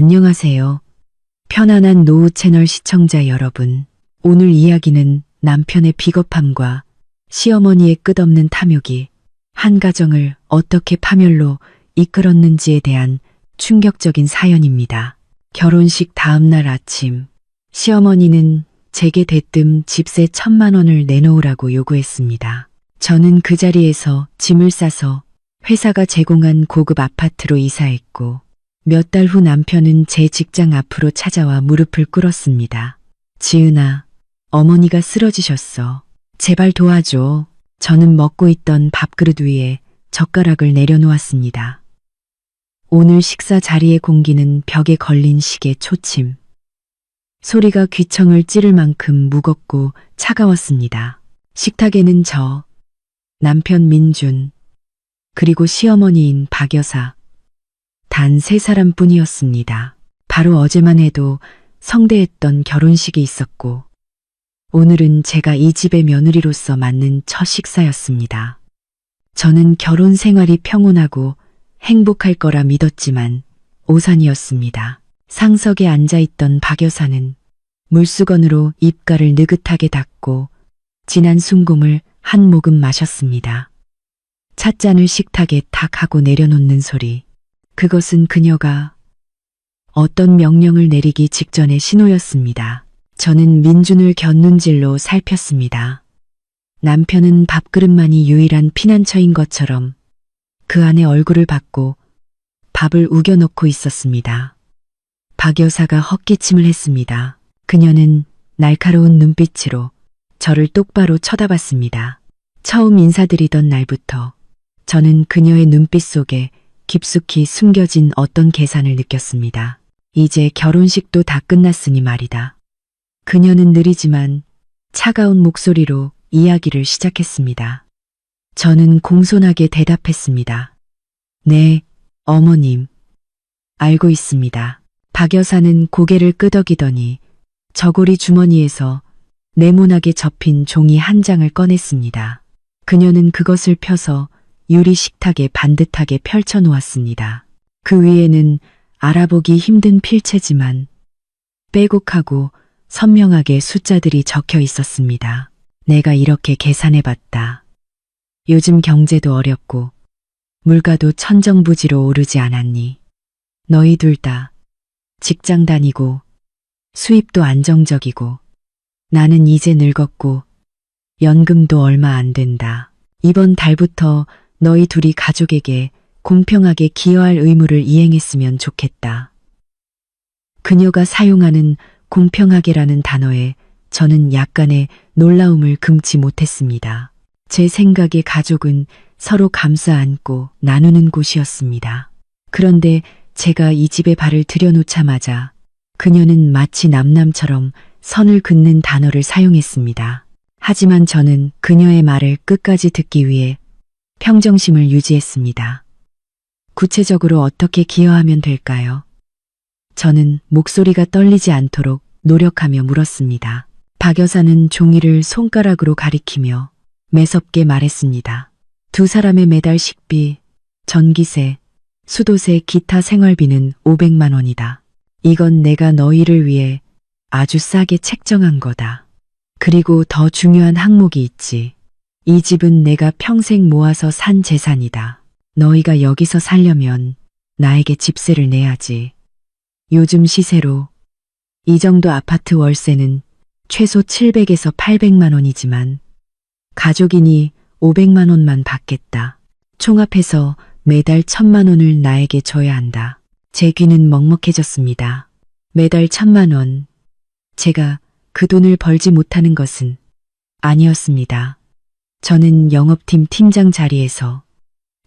안녕하세요. 편안한 노후 채널 시청자 여러분. 오늘 이야기는 남편의 비겁함과 시어머니의 끝없는 탐욕이 한 가정을 어떻게 파멸로 이끌었는지에 대한 충격적인 사연입니다. 결혼식 다음날 아침, 시어머니는 제게 대뜸 집세 1,000만 원을 내놓으라고 요구했습니다. 저는 그 자리에서 짐을 싸서 회사가 제공한 고급 아파트로 이사했고, 몇 달 후 남편은 제 직장 앞으로 찾아와 무릎을 꿇었습니다. 지은아, 어머니가 쓰러지셨어. 제발 도와줘. 저는 먹고 있던 밥그릇 위에 젓가락을 내려놓았습니다. 오늘 식사 자리의 공기는 벽에 걸린 시계 초침. 소리가 귀청을 찌를 만큼 무겁고 차가웠습니다. 식탁에는 저, 남편 민준, 그리고 시어머니인 박 여사, 단 3사람뿐이었습니다. 바로 어제만 해도 성대했던 결혼식이 있었고, 오늘은 제가 이 집의 며느리로서 맞는 첫 식사였습니다. 저는 결혼 생활이 평온하고 행복할 거라 믿었지만 오산이었습니다. 상석에 앉아있던 박 여사는 물수건으로 입가를 느긋하게 닦고 진한 순금을 한 모금 마셨습니다. 찻잔을 식탁에 탁 하고 내려놓는 소리. 그것은 그녀가 어떤 명령을 내리기 직전의 신호였습니다. 저는 민준을 곁눈질로 살폈습니다. 남편은 밥그릇만이 유일한 피난처인 것처럼 그 안에 얼굴을 받고 밥을 우겨넣고 있었습니다. 박 여사가 헛기침을 했습니다. 그녀는 날카로운 눈빛으로 저를 똑바로 쳐다봤습니다. 처음 인사드리던 날부터 저는 그녀의 눈빛 속에 깊숙이 숨겨진 어떤 계산을 느꼈습니다. 이제 결혼식도 다 끝났으니 말이다. 그녀는 느리지만 차가운 목소리로 이야기를 시작했습니다. 저는 공손하게 대답했습니다. 네, 어머님. 알고 있습니다. 박 여사는 고개를 끄덕이더니 저고리 주머니에서 네모나게 접힌 종이 한 장을 꺼냈습니다. 그녀는 그것을 펴서 유리 식탁에 반듯하게 펼쳐놓았습니다. 그 위에는 알아보기 힘든 필체지만 빼곡하고 선명하게 숫자들이 적혀 있었습니다. 내가 이렇게 계산해봤다. 요즘 경제도 어렵고 물가도 천정부지로 오르지 않았니? 너희 둘 다 직장 다니고 수입도 안정적이고 나는 이제 늙었고 연금도 얼마 안 된다. 이번 달부터 너희 둘이 가족에게 공평하게 기여할 의무를 이행했으면 좋겠다. 그녀가 사용하는 공평하게라는 단어에 저는 약간의 놀라움을 금치 못했습니다. 제 생각에 가족은 서로 감싸 안고 나누는 곳이었습니다. 그런데 제가 이 집에 발을 들여놓자마자 그녀는 마치 남남처럼 선을 긋는 단어를 사용했습니다. 하지만 저는 그녀의 말을 끝까지 듣기 위해 평정심을 유지했습니다. 구체적으로 어떻게 기여하면 될까요? 저는 목소리가 떨리지 않도록 노력하며 물었습니다. 박 여사는 종이를 손가락으로 가리키며 매섭게 말했습니다. 두 사람의 매달 식비, 전기세, 수도세, 기타 생활비는 500만 원이다. 이건 내가 너희를 위해 아주 싸게 책정한 거다. 그리고 더 중요한 항목이 있지. 이 집은 내가 평생 모아서 산 재산이다. 너희가 여기서 살려면 나에게 집세를 내야지. 요즘 시세로 이 정도 아파트 월세는 최소 700에서 800만 원이지만 가족이니 500만 원만 받겠다. 총합해서 매달 1,000만 원을 나에게 줘야 한다. 제 귀는 먹먹해졌습니다. 매달 1,000만 원. 제가 그 돈을 벌지 못하는 것은 아니었습니다. 저는 영업팀 팀장 자리에서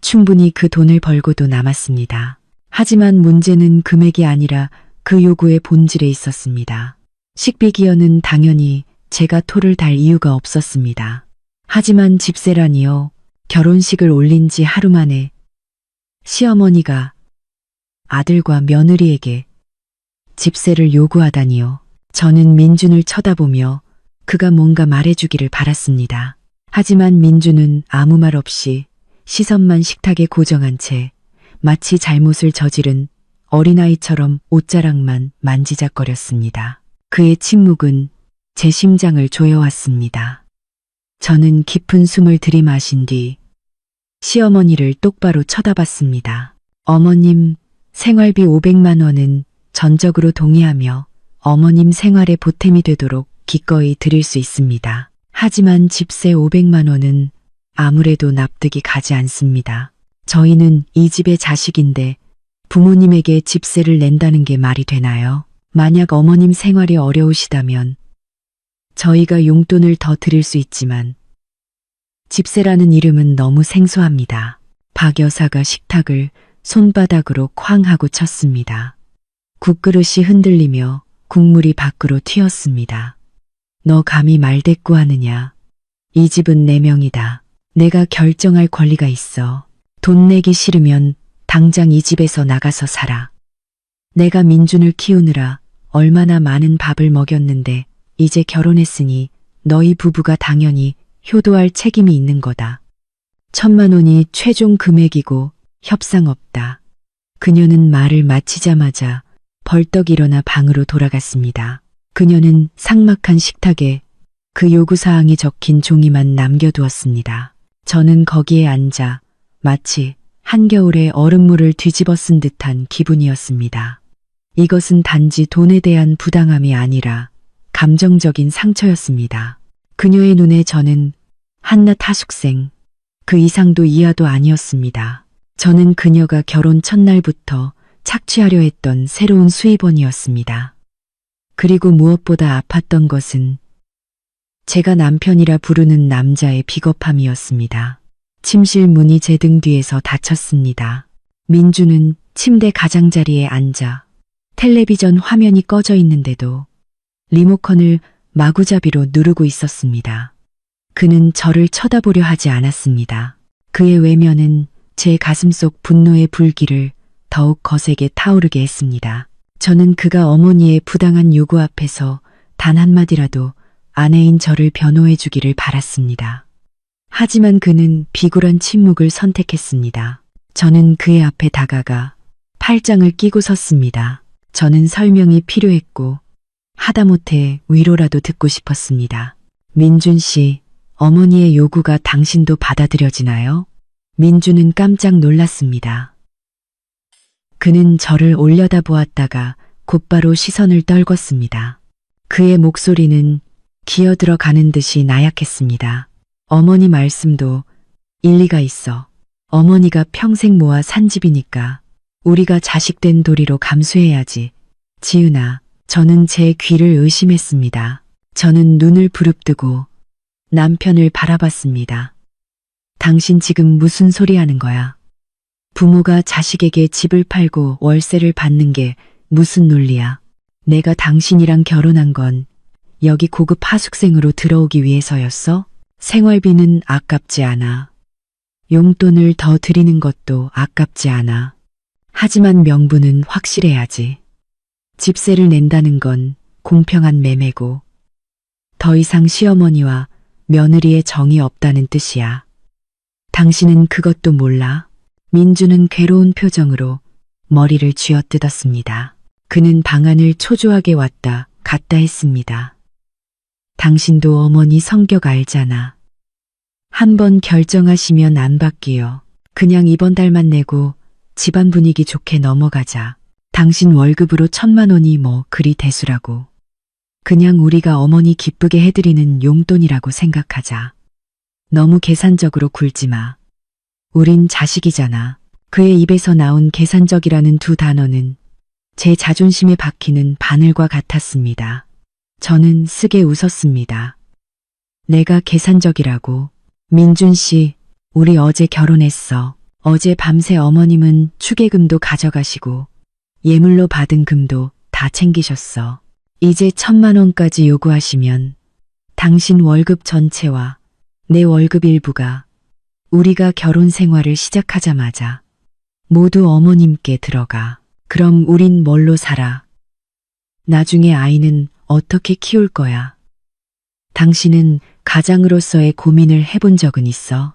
충분히 그 돈을 벌고도 남았습니다. 하지만 문제는 금액이 아니라 그 요구의 본질에 있었습니다. 식비 기여는 당연히 제가 토를 달 이유가 없었습니다. 하지만 집세라니요. 결혼식을 올린 지 하루 만에 시어머니가 아들과 며느리에게 집세를 요구하다니요. 저는 민준을 쳐다보며 그가 뭔가 말해주기를 바랐습니다. 하지만 민준은 아무 말 없이 시선만 식탁에 고정한 채 마치 잘못을 저지른 어린아이처럼 옷자락만 만지작거렸습니다. 그의 침묵은 제 심장을 조여왔습니다. 저는 깊은 숨을 들이마신 뒤 시어머니를 똑바로 쳐다봤습니다. 어머님, 생활비 500만 원은 전적으로 동의하며 어머님 생활에 보탬이 되도록 기꺼이 드릴 수 있습니다. 하지만 집세 500만 원은 아무래도 납득이 가지 않습니다. 저희는 이 집의 자식인데 부모님에게 집세를 낸다는 게 말이 되나요? 만약 어머님 생활이 어려우시다면 저희가 용돈을 더 드릴 수 있지만 집세라는 이름은 너무 생소합니다. 박 여사가 식탁을 손바닥으로 쾅 하고 쳤습니다. 국그릇이 흔들리며 국물이 밖으로 튀었습니다. 너 감히 말대꾸하느냐? 이 집은 내 명이다. 내가 결정할 권리가 있어. 돈 내기 싫으면 당장 이 집에서 나가서 살아. 내가 민준을 키우느라 얼마나 많은 밥을 먹였는데 이제 결혼했으니 너희 부부가 당연히 효도할 책임이 있는 거다. 1,000만 원이 최종 금액이고 협상 없다. 그녀는 말을 마치자마자 벌떡 일어나 방으로 돌아갔습니다. 그녀는 삭막한 식탁에 그 요구사항이 적힌 종이만 남겨두었습니다. 저는 거기에 앉아 마치 한겨울에 얼음물을 뒤집어 쓴 듯한 기분이었습니다. 이것은 단지 돈에 대한 부당함이 아니라 감정적인 상처였습니다. 그녀의 눈에 저는 한낱 하숙생, 그 이상도 이하도 아니었습니다. 저는 그녀가 결혼 첫날부터 착취하려 했던 새로운 수입원이었습니다. 그리고 무엇보다 아팠던 것은 제가 남편이라 부르는 남자의 비겁함이었습니다. 침실 문이 제 등 뒤에서 닫혔습니다. 민주는 침대 가장자리에 앉아 텔레비전 화면이 꺼져 있는데도 리모컨을 마구잡이로 누르고 있었습니다. 그는 저를 쳐다보려 하지 않았습니다. 그의 외면은 제 가슴속 분노의 불길을 더욱 거세게 타오르게 했습니다. 저는 그가 어머니의 부당한 요구 앞에서 단 한마디라도 아내인 저를 변호해 주기를 바랐습니다. 하지만 그는 비굴한 침묵을 선택했습니다. 저는 그의 앞에 다가가 팔짱을 끼고 섰습니다. 저는 설명이 필요했고 하다못해 위로라도 듣고 싶었습니다. 민준 씨, 어머니의 요구가 당신도 받아들여지나요? 민준은 깜짝 놀랐습니다. 그는 저를 올려다보았다가 곧바로 시선을 떨궜습니다. 그의 목소리는 기어들어 가는 듯이 나약했습니다. 어머니 말씀도 일리가 있어. 어머니가 평생 모아 산 집이니까 우리가 자식된 도리로 감수해야지. 지은아, 저는 제 귀를 의심했습니다. 저는 눈을 부릅뜨고 남편을 바라봤습니다. 당신 지금 무슨 소리 하는 거야? 부모가 자식에게 집을 팔고 월세를 받는 게 무슨 논리야? 내가 당신이랑 결혼한 건 여기 고급 하숙생으로 들어오기 위해서였어? 생활비는 아깝지 않아. 용돈을 더 드리는 것도 아깝지 않아. 하지만 명분은 확실해야지. 집세를 낸다는 건 공평한 매매고 더 이상 시어머니와 며느리의 정이 없다는 뜻이야. 당신은 그것도 몰라? 민주는 괴로운 표정으로 머리를 쥐어뜯었습니다. 그는 방안을 초조하게 왔다 갔다 했습니다. 당신도 어머니 성격 알잖아. 한번 결정하시면 안 바뀌어. 그냥 이번 달만 내고 집안 분위기 좋게 넘어가자. 당신 월급으로 1,000만 원이 뭐 그리 대수라고. 그냥 우리가 어머니 기쁘게 해드리는 용돈이라고 생각하자. 너무 계산적으로 굴지 마. 우린 자식이잖아. 그의 입에서 나온 계산적이라는 두 단어는 제 자존심에 박히는 바늘과 같았습니다. 저는 쓰게 웃었습니다. 내가 계산적이라고. 민준 씨, 우리 어제 결혼했어. 어제 밤새 어머님은 축의금도 가져가시고 예물로 받은 금도 다 챙기셨어. 이제 1,000만 원까지 요구하시면 당신 월급 전체와 내 월급 일부가 우리가 결혼 생활을 시작하자마자 모두 어머님께 들어가. 그럼 우린 뭘로 살아? 나중에 아이는 어떻게 키울 거야? 당신은 가장으로서의 고민을 해본 적은 있어?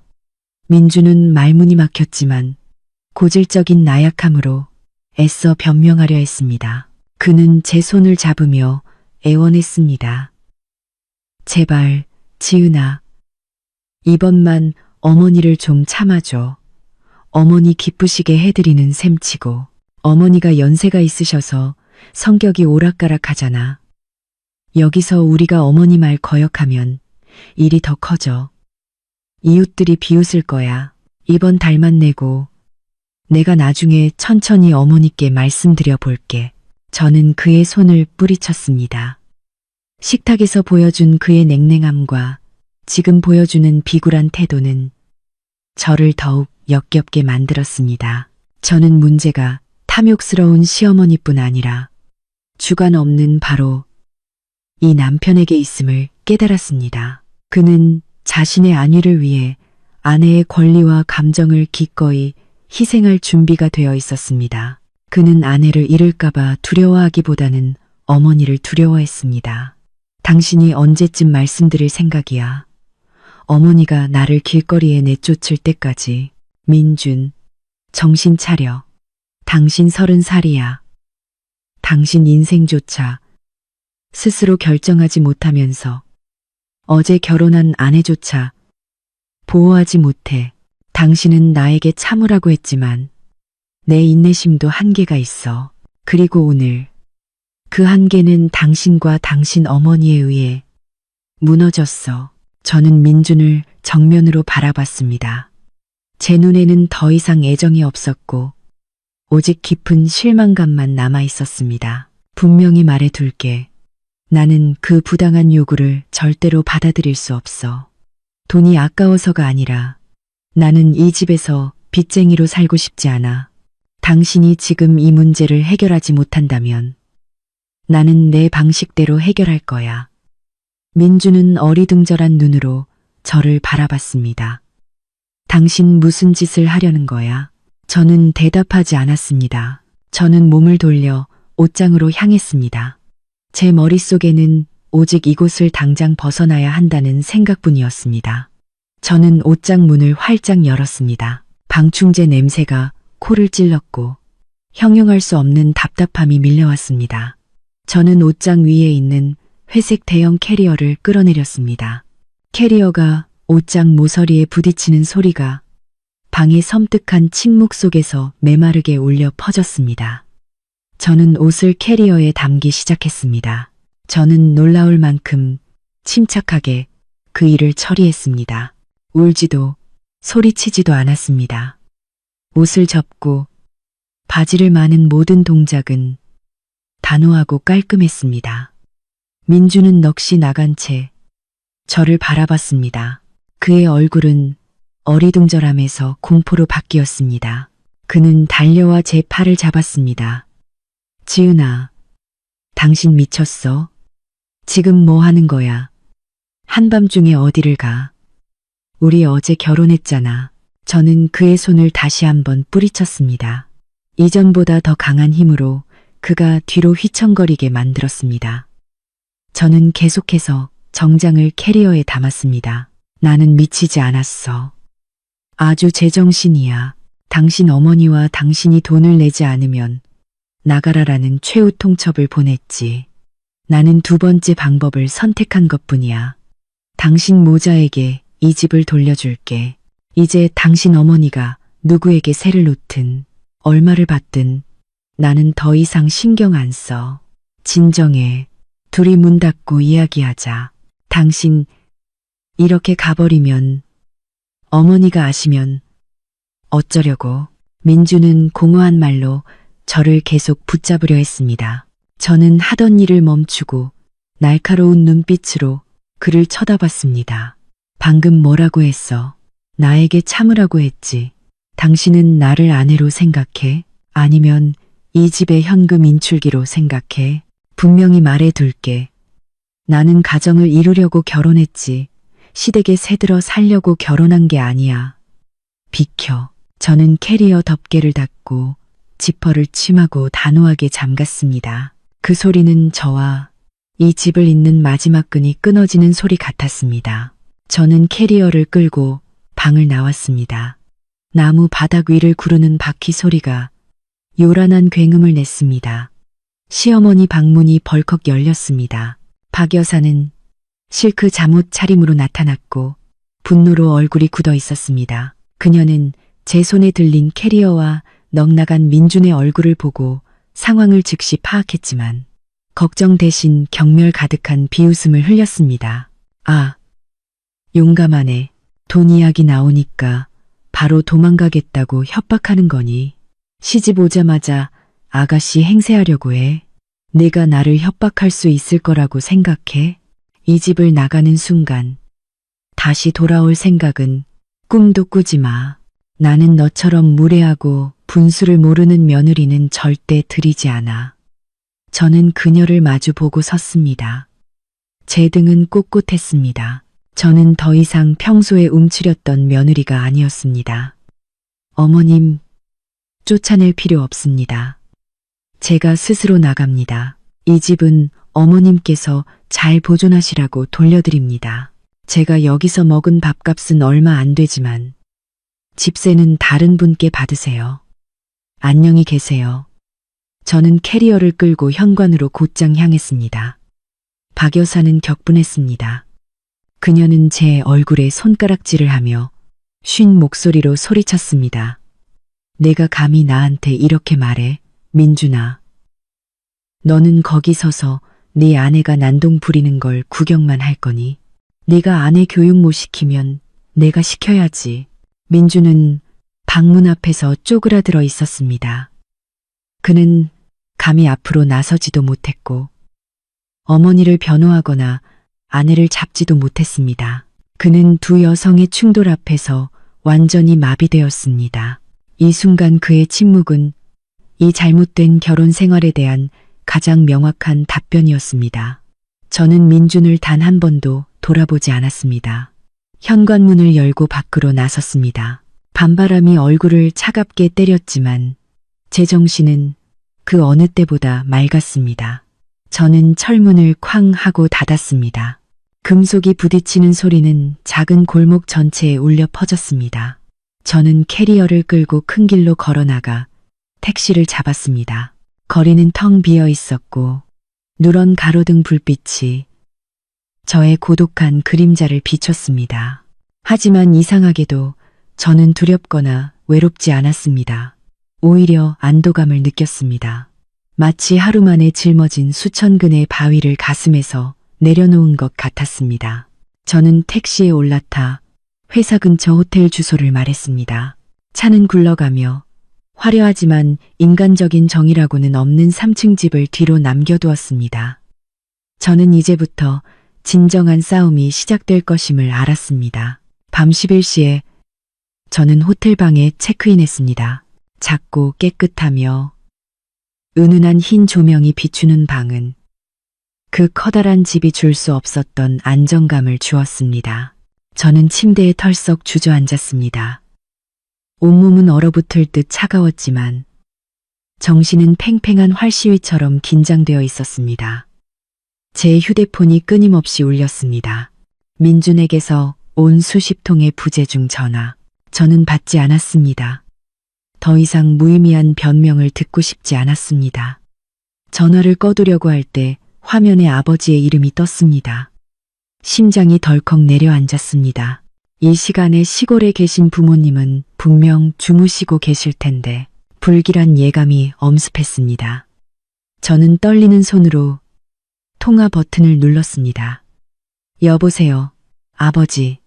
민주는 말문이 막혔지만 고질적인 나약함으로 애써 변명하려 했습니다. 그는 제 손을 잡으며 애원했습니다. 제발, 지은아. 이번만 어머니를 좀 참아줘. 어머니 기쁘시게 해드리는 셈치고 어머니가 연세가 있으셔서 성격이 오락가락하잖아. 여기서 우리가 어머니 말 거역하면 일이 더 커져. 이웃들이 비웃을 거야. 이번 달만 내고 내가 나중에 천천히 어머니께 말씀드려 볼게. 저는 그의 손을 뿌리쳤습니다. 식탁에서 보여준 그의 냉랭함과 지금 보여주는 비굴한 태도는 저를 더욱 역겹게 만들었습니다. 저는 문제가 탐욕스러운 시어머니뿐 아니라 주관 없는 바로 이 남편에게 있음을 깨달았습니다. 그는 자신의 안위를 위해 아내의 권리와 감정을 기꺼이 희생할 준비가 되어 있었습니다. 그는 아내를 잃을까봐 두려워하기보다는 어머니를 두려워했습니다. 당신이 언제쯤 말씀드릴 생각이야. 어머니가 나를 길거리에 내쫓을 때까지. 민준, 정신 차려. 당신 30살이야. 당신 인생조차 스스로 결정하지 못하면서 어제 결혼한 아내조차 보호하지 못해. 당신은 나에게 참으라고 했지만 내 인내심도 한계가 있어. 그리고 오늘 그 한계는 당신과 당신 어머니에 의해 무너졌어. 저는 민준을 정면으로 바라봤습니다. 제 눈에는 더 이상 애정이 없었고 오직 깊은 실망감만 남아 있었습니다. 분명히 말해둘게. 나는 그 부당한 요구를 절대로 받아들일 수 없어. 돈이 아까워서가 아니라 나는 이 집에서 빚쟁이로 살고 싶지 않아. 당신이 지금 이 문제를 해결하지 못한다면 나는 내 방식대로 해결할 거야. 민주는 어리둥절한 눈으로 저를 바라봤습니다. 당신 무슨 짓을 하려는 거야? 저는 대답하지 않았습니다. 저는 몸을 돌려 옷장으로 향했습니다. 제 머릿속에는 오직 이곳을 당장 벗어나야 한다는 생각뿐이었습니다. 저는 옷장 문을 활짝 열었습니다. 방충제 냄새가 코를 찔렀고 형용할 수 없는 답답함이 밀려왔습니다. 저는 옷장 위에 있는 회색 대형 캐리어를 끌어내렸습니다. 캐리어가 옷장 모서리에 부딪히는 소리가 방의 섬뜩한 침묵 속에서 메마르게 울려 퍼졌습니다. 저는 옷을 캐리어에 담기 시작했습니다. 저는 놀라울 만큼 침착하게 그 일을 처리했습니다. 울지도 소리치지도 않았습니다. 옷을 접고 바지를 마는 모든 동작은 단호하고 깔끔했습니다. 민주는 넋이 나간 채 저를 바라봤습니다. 그의 얼굴은 어리둥절함에서 공포로 바뀌었습니다. 그는 달려와 제 팔을 잡았습니다. 지은아, 당신 미쳤어? 지금 뭐 하는 거야? 한밤중에 어디를 가? 우리 어제 결혼했잖아. 저는 그의 손을 다시 한번 뿌리쳤습니다. 이전보다 더 강한 힘으로 그가 뒤로 휘청거리게 만들었습니다. 저는 계속해서 정장을 캐리어에 담았습니다. 나는 미치지 않았어. 아주 제정신이야. 당신 어머니와 당신이 돈을 내지 않으면 나가라라는 최후 통첩을 보냈지. 나는 두 번째 방법을 선택한 것뿐이야. 당신 모자에게 이 집을 돌려줄게. 이제 당신 어머니가 누구에게 세를 놓든 얼마를 받든 나는 더 이상 신경 안 써. 진정해. 둘이 문 닫고 이야기하자. 당신 이렇게 가버리면 어머니가 아시면 어쩌려고. 민주는 공허한 말로 저를 계속 붙잡으려 했습니다. 저는 하던 일을 멈추고 날카로운 눈빛으로 그를 쳐다봤습니다. 방금 뭐라고 했어? 나에게 참으라고 했지. 당신은 나를 아내로 생각해? 아니면 이 집의 현금 인출기로 생각해? 분명히 말해둘게. 나는 가정을 이루려고 결혼했지. 시댁에 새들어 살려고 결혼한 게 아니야. 비켜. 저는 캐리어 덮개를 닫고 지퍼를 침하고 단호하게 잠갔습니다. 그 소리는 저와 이 집을 잇는 마지막 끈이 끊어지는 소리 같았습니다. 저는 캐리어를 끌고 방을 나왔습니다. 나무 바닥 위를 구르는 바퀴 소리가 요란한 굉음을 냈습니다. 시어머니 방문이 벌컥 열렸습니다. 박 여사는 실크 잠옷 차림으로 나타났고 분노로 얼굴이 굳어 있었습니다. 그녀는 제 손에 들린 캐리어와 넉나간 민준의 얼굴을 보고 상황을 즉시 파악했지만 걱정 대신 경멸 가득한 비웃음을 흘렸습니다. 아, 용감하네. 돈 이야기 나오니까 바로 도망가겠다고 협박하는 거니. 시집 오자마자 아가씨 행세하려고 해. 내가 나를 협박할 수 있을 거라고 생각해? 이 집을 나가는 순간 다시 돌아올 생각은 꿈도 꾸지 마. 나는 너처럼 무례하고 분수를 모르는 며느리는 절대 들이지 않아. 저는 그녀를 마주 보고 섰습니다. 제 등은 꼿꼿했습니다. 저는 더 이상 평소에 움츠렸던 며느리가 아니었습니다. 어머님, 쫓아낼 필요 없습니다. 제가 스스로 나갑니다. 이 집은 어머님께서 잘 보존하시라고 돌려드립니다. 제가 여기서 먹은 밥값은 얼마 안 되지만 집세는 다른 분께 받으세요. 안녕히 계세요. 저는 캐리어를 끌고 현관으로 곧장 향했습니다. 박 여사는 격분했습니다. 그녀는 제 얼굴에 손가락질을 하며 쉰 목소리로 소리쳤습니다. 내가 감히 나한테 이렇게 말해? 민준아. 너는 거기 서서 네 아내가 난동 부리는 걸 구경만 할 거니? 네가 아내 교육 못 시키면 내가 시켜야지. 민준은 방문 앞에서 쪼그라들어 있었습니다. 그는 감히 앞으로 나서지도 못했고 어머니를 변호하거나 아내를 잡지도 못했습니다. 그는 두 여성의 충돌 앞에서 완전히 마비되었습니다. 이 순간 그의 침묵은 이 잘못된 결혼 생활에 대한 가장 명확한 답변이었습니다. 저는 민준을 단 한 번도 돌아보지 않았습니다. 현관문을 열고 밖으로 나섰습니다. 밤바람이 얼굴을 차갑게 때렸지만 제 정신은 그 어느 때보다 맑았습니다. 저는 철문을 쾅 하고 닫았습니다. 금속이 부딪히는 소리는 작은 골목 전체에 울려 퍼졌습니다. 저는 캐리어를 끌고 큰 길로 걸어나가 택시를 잡았습니다. 거리는 텅 비어 있었고 누런 가로등 불빛이 저의 고독한 그림자를 비췄습니다. 하지만 이상하게도 저는 두렵거나 외롭지 않았습니다. 오히려 안도감을 느꼈습니다. 마치 하루 만에 짊어진 수천 근의 바위를 가슴에서 내려놓은 것 같았습니다. 저는 택시에 올라타 회사 근처 호텔 주소를 말했습니다. 차는 굴러가며 화려하지만 인간적인 정이라고는 없는 3층 집을 뒤로 남겨두었습니다. 저는 이제부터 진정한 싸움이 시작될 것임을 알았습니다. 밤 11시에 저는 호텔방에 체크인했습니다. 작고 깨끗하며 은은한 흰 조명이 비추는 방은 그 커다란 집이 줄 수 없었던 안정감을 주었습니다. 저는 침대에 털썩 주저앉았습니다. 온몸은 얼어붙을 듯 차가웠지만 정신은 팽팽한 활시위처럼 긴장되어 있었습니다. 제 휴대폰이 끊임없이 울렸습니다. 민준에게서 온 수십 통의 부재중 전화. 저는 받지 않았습니다. 더 이상 무의미한 변명을 듣고 싶지 않았습니다. 전화를 꺼두려고 할 때 화면에 아버지의 이름이 떴습니다. 심장이 덜컥 내려앉았습니다. 이 시간에 시골에 계신 부모님은 분명 주무시고 계실 텐데 불길한 예감이 엄습했습니다. 저는 떨리는 손으로 통화 버튼을 눌렀습니다. 여보세요, 아버지.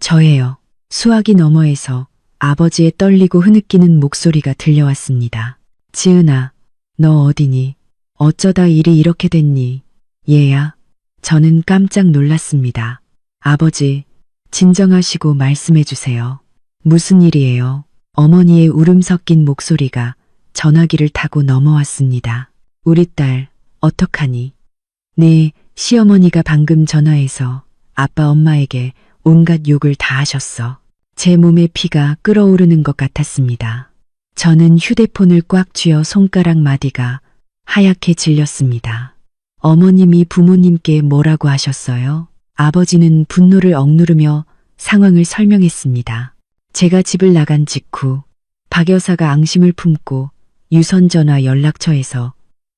저예요. 수화기 너머에서 아버지의 떨리고 흐느끼는 목소리가 들려왔습니다. 지은아, 너 어디니? 어쩌다 일이 이렇게 됐니? 얘야. 저는 깜짝 놀랐습니다. 아버지, 진정하시고 말씀해 주세요. 무슨 일이에요? 어머니의 울음 섞인 목소리가 전화기를 타고 넘어왔습니다. 우리 딸, 어떡하니? 네, 시어머니가 방금 전화해서 아빠 엄마에게 온갖 욕을 다 하셨어. 제 몸에 피가 끓어오르는 것 같았습니다. 저는 휴대폰을 꽉 쥐어 손가락 마디가 하얗게 질렸습니다. 어머님이 부모님께 뭐라고 하셨어요? 아버지는 분노를 억누르며 상황을 설명했습니다. 제가 집을 나간 직후 박 여사가 앙심을 품고 유선전화 연락처에서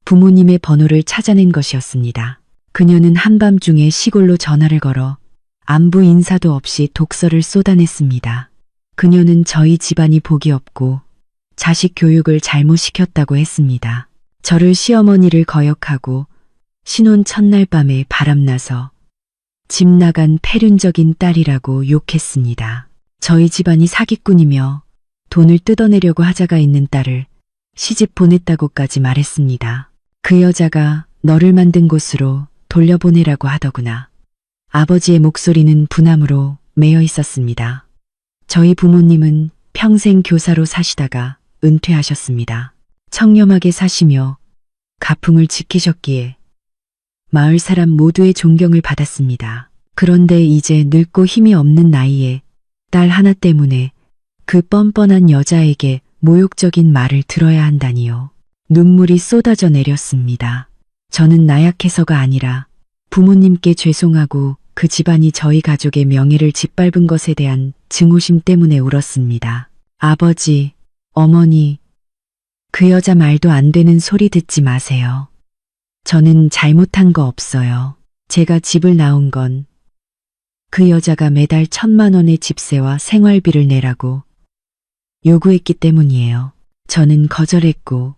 부모님의 번호를 찾아낸 것이었습니다. 그녀는 한밤중에 시골로 전화를 걸어 안부 인사도 없이 독서를 쏟아냈습니다. 그녀는 저희 집안이 복이 없고 자식 교육을 잘못 시켰다고 했습니다. 저를 시어머니를 거역하고 신혼 첫날 밤에 바람나서 집 나간 폐륜적인 딸이라고 욕했습니다. 저희 집안이 사기꾼이며 돈을 뜯어내려고 하자가 있는 딸을 시집 보냈다고까지 말했습니다. 그 여자가 너를 만든 곳으로 돌려보내라고 하더구나. 아버지의 목소리는 분함으로 매여 있었습니다. 저희 부모님은 평생 교사로 사시다가 은퇴하셨습니다. 청렴하게 사시며 가풍을 지키셨기에 마을 사람 모두의 존경을 받았습니다. 그런데 이제 늙고 힘이 없는 나이에 딸 하나 때문에 그 뻔뻔한 여자에게 모욕적인 말을 들어야 한다니요. 눈물이 쏟아져 내렸습니다. 저는 나약해서가 아니라 부모님께 죄송하고 그 집안이 저희 가족의 명예를 짓밟은 것에 대한 증오심 때문에 울었습니다. 아버지, 어머니, 그 여자 말도 안 되는 소리 듣지 마세요. 저는 잘못한 거 없어요. 제가 집을 나온 건 그 여자가 매달 1,000만 원의 집세와 생활비를 내라고 요구했기 때문이에요. 저는 거절했고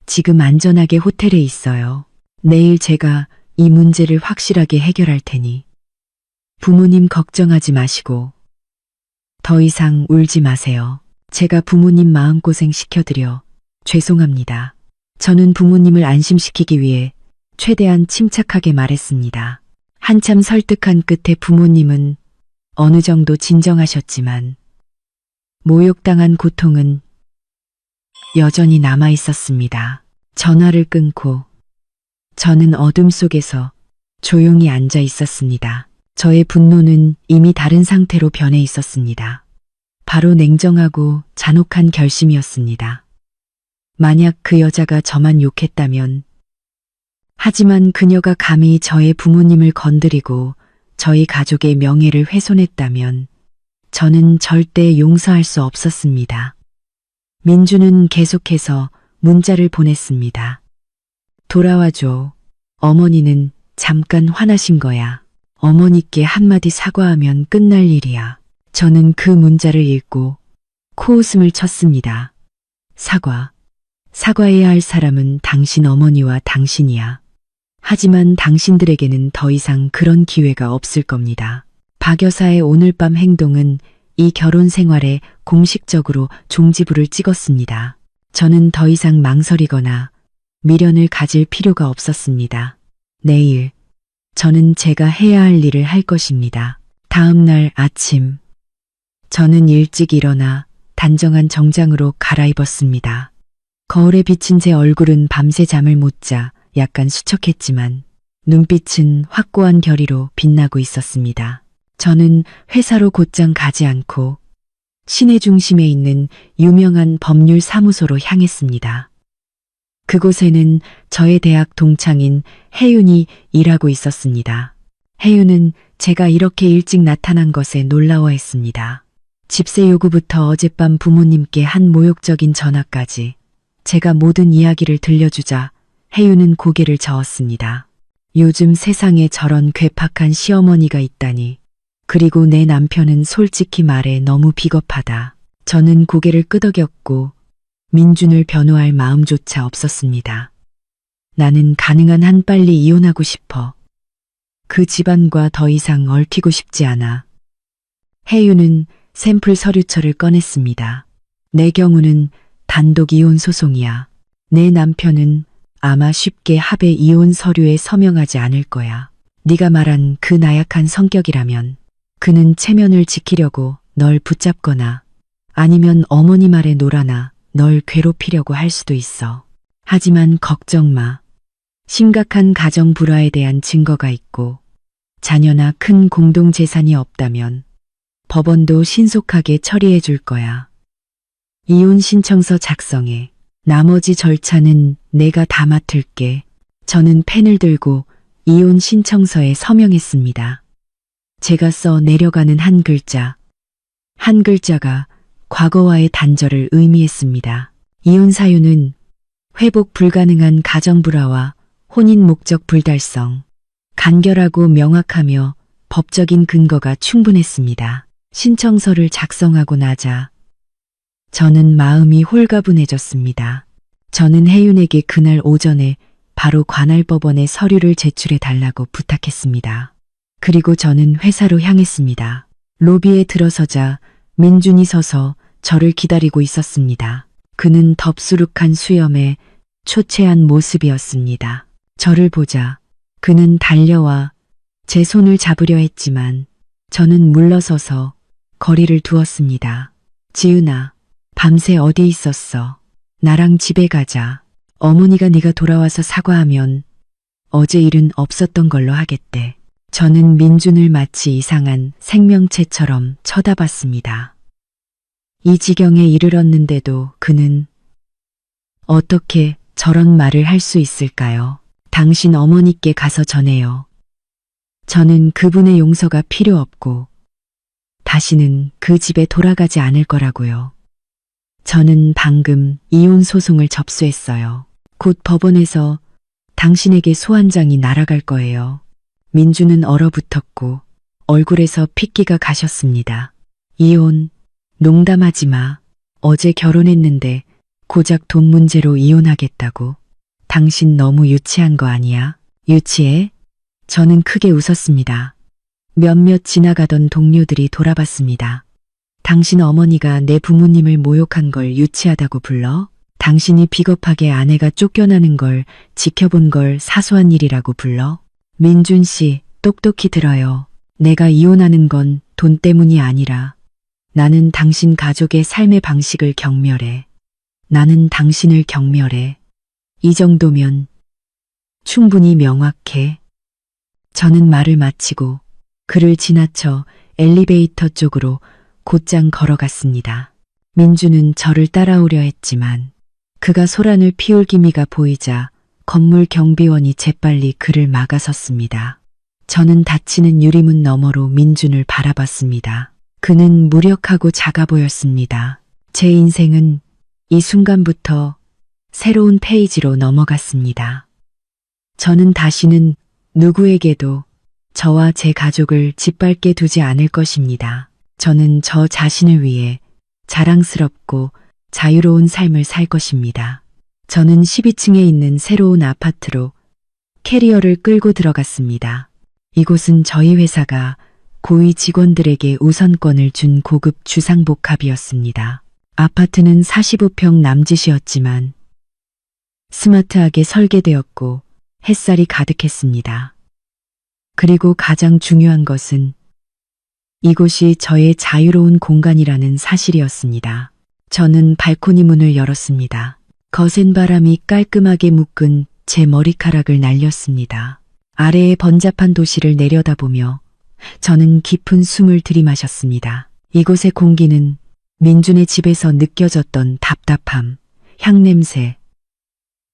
지금 안전하게 호텔에 있어요. 내일 제가 이 문제를 확실하게 해결할 테니 부모님 걱정하지 마시고 더 이상 울지 마세요. 제가 부모님 마음고생 시켜드려 죄송합니다. 저는 부모님을 안심시키기 위해 최대한 침착하게 말했습니다. 한참 설득한 끝에 부모님은 어느 정도 진정하셨지만 모욕당한 고통은 여전히 남아 있었습니다. 전화를 끊고 저는 어둠 속에서 조용히 앉아 있었습니다. 저의 분노는 이미 다른 상태로 변해 있었습니다. 바로 냉정하고 잔혹한 결심이었습니다. 만약 그 여자가 저만 욕했다면, 하지만 그녀가 감히 저의 부모님을 건드리고 저희 가족의 명예를 훼손했다면 저는 절대 용서할 수 없었습니다. 민주는 계속해서 문자를 보냈습니다. 돌아와줘. 어머니는 잠깐 화나신 거야. 어머니께 한마디 사과하면 끝날 일이야. 저는 그 문자를 읽고 코웃음을 쳤습니다. 사과해야 할 사람은 당신 어머니와 당신이야. 하지만 당신들에게는 더 이상 그런 기회가 없을 겁니다. 박 여사의 오늘 밤 행동은 이 결혼 생활에 공식적으로 종지부를 찍었습니다. 저는 더 이상 망설이거나 미련을 가질 필요가 없었습니다. 내일 저는 제가 해야 할 일을 할 것입니다. 다음 날 아침 저는 일찍 일어나 단정한 정장으로 갈아입었습니다. 거울에 비친 제 얼굴은 밤새 잠을 못 자 약간 수척했지만 눈빛은 확고한 결의로 빛나고 있었습니다. 저는 회사로 곧장 가지 않고 시내 중심에 있는 유명한 법률 사무소로 향했습니다. 그곳에는 저의 대학 동창인 혜윤이 일하고 있었습니다. 혜윤은 제가 이렇게 일찍 나타난 것에 놀라워했습니다. 집세 요구부터 어젯밤 부모님께 한 모욕적인 전화까지 제가 모든 이야기를 들려주자 혜윤은 고개를 저었습니다. 요즘 세상에 저런 괴팍한 시어머니가 있다니. 그리고 내 남편은 솔직히 말해 너무 비겁하다. 저는 고개를 끄덕였고 민준을 변호할 마음조차 없었습니다. 나는 가능한 한 빨리 이혼하고 싶어. 그 집안과 더 이상 얽히고 싶지 않아. 혜윤은 샘플 서류처를 꺼냈습니다. 내 경우는 단독 이혼 소송이야. 내 남편은 아마 쉽게 합의 이혼 서류에 서명하지 않을 거야. 네가 말한 그 나약한 성격이라면 그는 체면을 지키려고 널 붙잡거나 아니면 어머니 말에 놀아나 널 괴롭히려고 할 수도 있어. 하지만 걱정 마. 심각한 가정 불화에 대한 증거가 있고 자녀나 큰 공동재산이 없다면 법원도 신속하게 처리해 줄 거야. 이혼 신청서 작성해. 나머지 절차는 내가 다 맡을게. 저는 펜을 들고 이혼 신청서에 서명했습니다. 제가 써 내려가는 한 글자가 과거와의 단절을 의미했습니다. 이혼 사유는 회복 불가능한 가정 불화와 혼인 목적 불달성, 간결하고 명확하며 법적인 근거가 충분했습니다. 신청서를 작성하고 나자 저는 마음이 홀가분해졌습니다. 저는 혜윤에게 그날 오전에 바로 관할법원에 서류를 제출해 달라고 부탁했습니다. 그리고 저는 회사로 향했습니다. 로비에 들어서자 민준이 서서 저를 기다리고 있었습니다. 그는 덥수룩한 수염에 초췌한 모습이었습니다. 저를 보자 그는 달려와 제 손을 잡으려 했지만 저는 물러서서 거리를 두었습니다. 지은아, 밤새 어디 있었어? 나랑 집에 가자. 어머니가 네가 돌아와서 사과하면 어제 일은 없었던 걸로 하겠대. 저는 민준을 마치 이상한 생명체처럼 쳐다봤습니다. 이 지경에 이르렀는데도 그는 어떻게 저런 말을 할 수 있을까요? 당신 어머니께 가서 전해요. 저는 그분의 용서가 필요 없고 다시는 그 집에 돌아가지 않을 거라고요. 저는 방금 이혼 소송을 접수했어요. 곧 법원에서 당신에게 소환장이 날아갈 거예요. 민주는 얼어붙었고 얼굴에서 핏기가 가셨습니다. 이혼, 농담하지 마. 어제 결혼했는데 고작 돈 문제로 이혼하겠다고. 당신 너무 유치한 거 아니야? 유치해? 저는 크게 웃었습니다. 몇몇 지나가던 동료들이 돌아봤습니다. 당신 어머니가 내 부모님을 모욕한 걸 유치하다고 불러? 당신이 비겁하게 아내가 쫓겨나는 걸 지켜본 걸 사소한 일이라고 불러? 민준 씨, 똑똑히 들어요. 내가 이혼하는 건 돈 때문이 아니라 나는 당신 가족의 삶의 방식을 경멸해. 나는 당신을 경멸해. 이 정도면 충분히 명확해. 저는 말을 마치고 그를 지나쳐 엘리베이터 쪽으로 곧장 걸어갔습니다. 민주는 저를 따라오려 했지만 그가 소란을 피울 기미가 보이자 건물 경비원이 재빨리 그를 막아섰습니다. 저는 닫히는 유리문 너머로 민준을 바라봤습니다. 그는 무력하고 작아 보였습니다. 제 인생은 이 순간부터 새로운 페이지로 넘어갔습니다. 저는 다시는 누구에게도 저와 제 가족을 짓밟게 두지 않을 것입니다. 저는 저 자신을 위해 자랑스럽고 자유로운 삶을 살 것입니다. 저는 12층에 있는 새로운 아파트로 캐리어를 끌고 들어갔습니다. 이곳은 저희 회사가 고위 직원들에게 우선권을 준 고급 주상복합이었습니다. 아파트는 45평 남짓이었지만 스마트하게 설계되었고 햇살이 가득했습니다. 그리고 가장 중요한 것은 이곳이 저의 자유로운 공간이라는 사실이었습니다. 저는 발코니 문을 열었습니다. 거센 바람이 깔끔하게 묶은 제 머리카락을 날렸습니다. 아래의 번잡한 도시를 내려다보며 저는 깊은 숨을 들이마셨습니다. 이곳의 공기는 민준의 집에서 느껴졌던 답답함, 향냄새,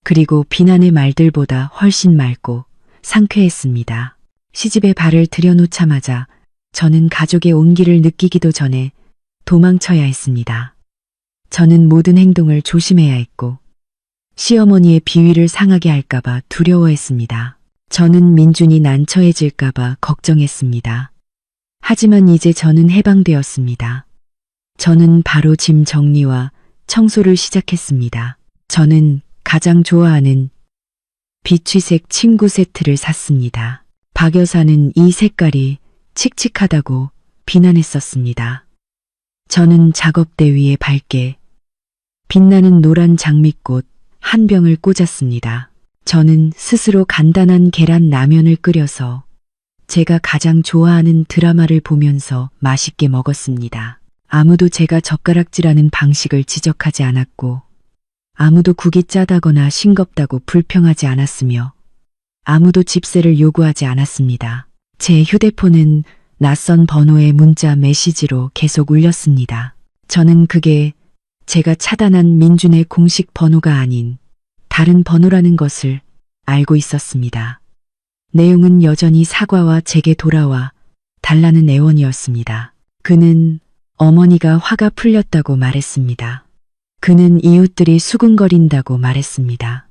그리고 비난의 말들보다 훨씬 맑고 상쾌했습니다. 시집에 발을 들여놓자마자 저는 가족의 온기를 느끼기도 전에 도망쳐야 했습니다. 저는 모든 행동을 조심해야 했고 시어머니의 비위를 상하게 할까봐 두려워했습니다. 저는 민준이 난처해질까봐 걱정했습니다. 하지만 이제 저는 해방되었습니다. 저는 바로 짐 정리와 청소를 시작했습니다. 저는 가장 좋아하는 비취색 침구 세트를 샀습니다. 박 여사는 이 색깔이 칙칙하다고 비난했었습니다. 저는 작업대 위에 밝게 빛나는 노란 장미꽃 한 병을 꽂았습니다. 저는 스스로 간단한 계란 라면을 끓여서 제가 가장 좋아하는 드라마를 보면서 맛있게 먹었습니다. 아무도 제가 젓가락질하는 방식을 지적하지 않았고 아무도 국이 짜다거나 싱겁다고 불평하지 않았으며 아무도 집세를 요구하지 않았습니다. 제 휴대폰은 낯선 번호의 문자 메시지로 계속 울렸습니다. 저는 그게 제가 차단한 민준의 공식 번호가 아닌 다른 번호라는 것을 알고 있었습니다. 내용은 여전히 사과와 제게 돌아와 달라는 애원이었습니다. 그는 어머니가 화가 풀렸다고 말했습니다. 그는 이웃들이 수군거린다고 말했습니다.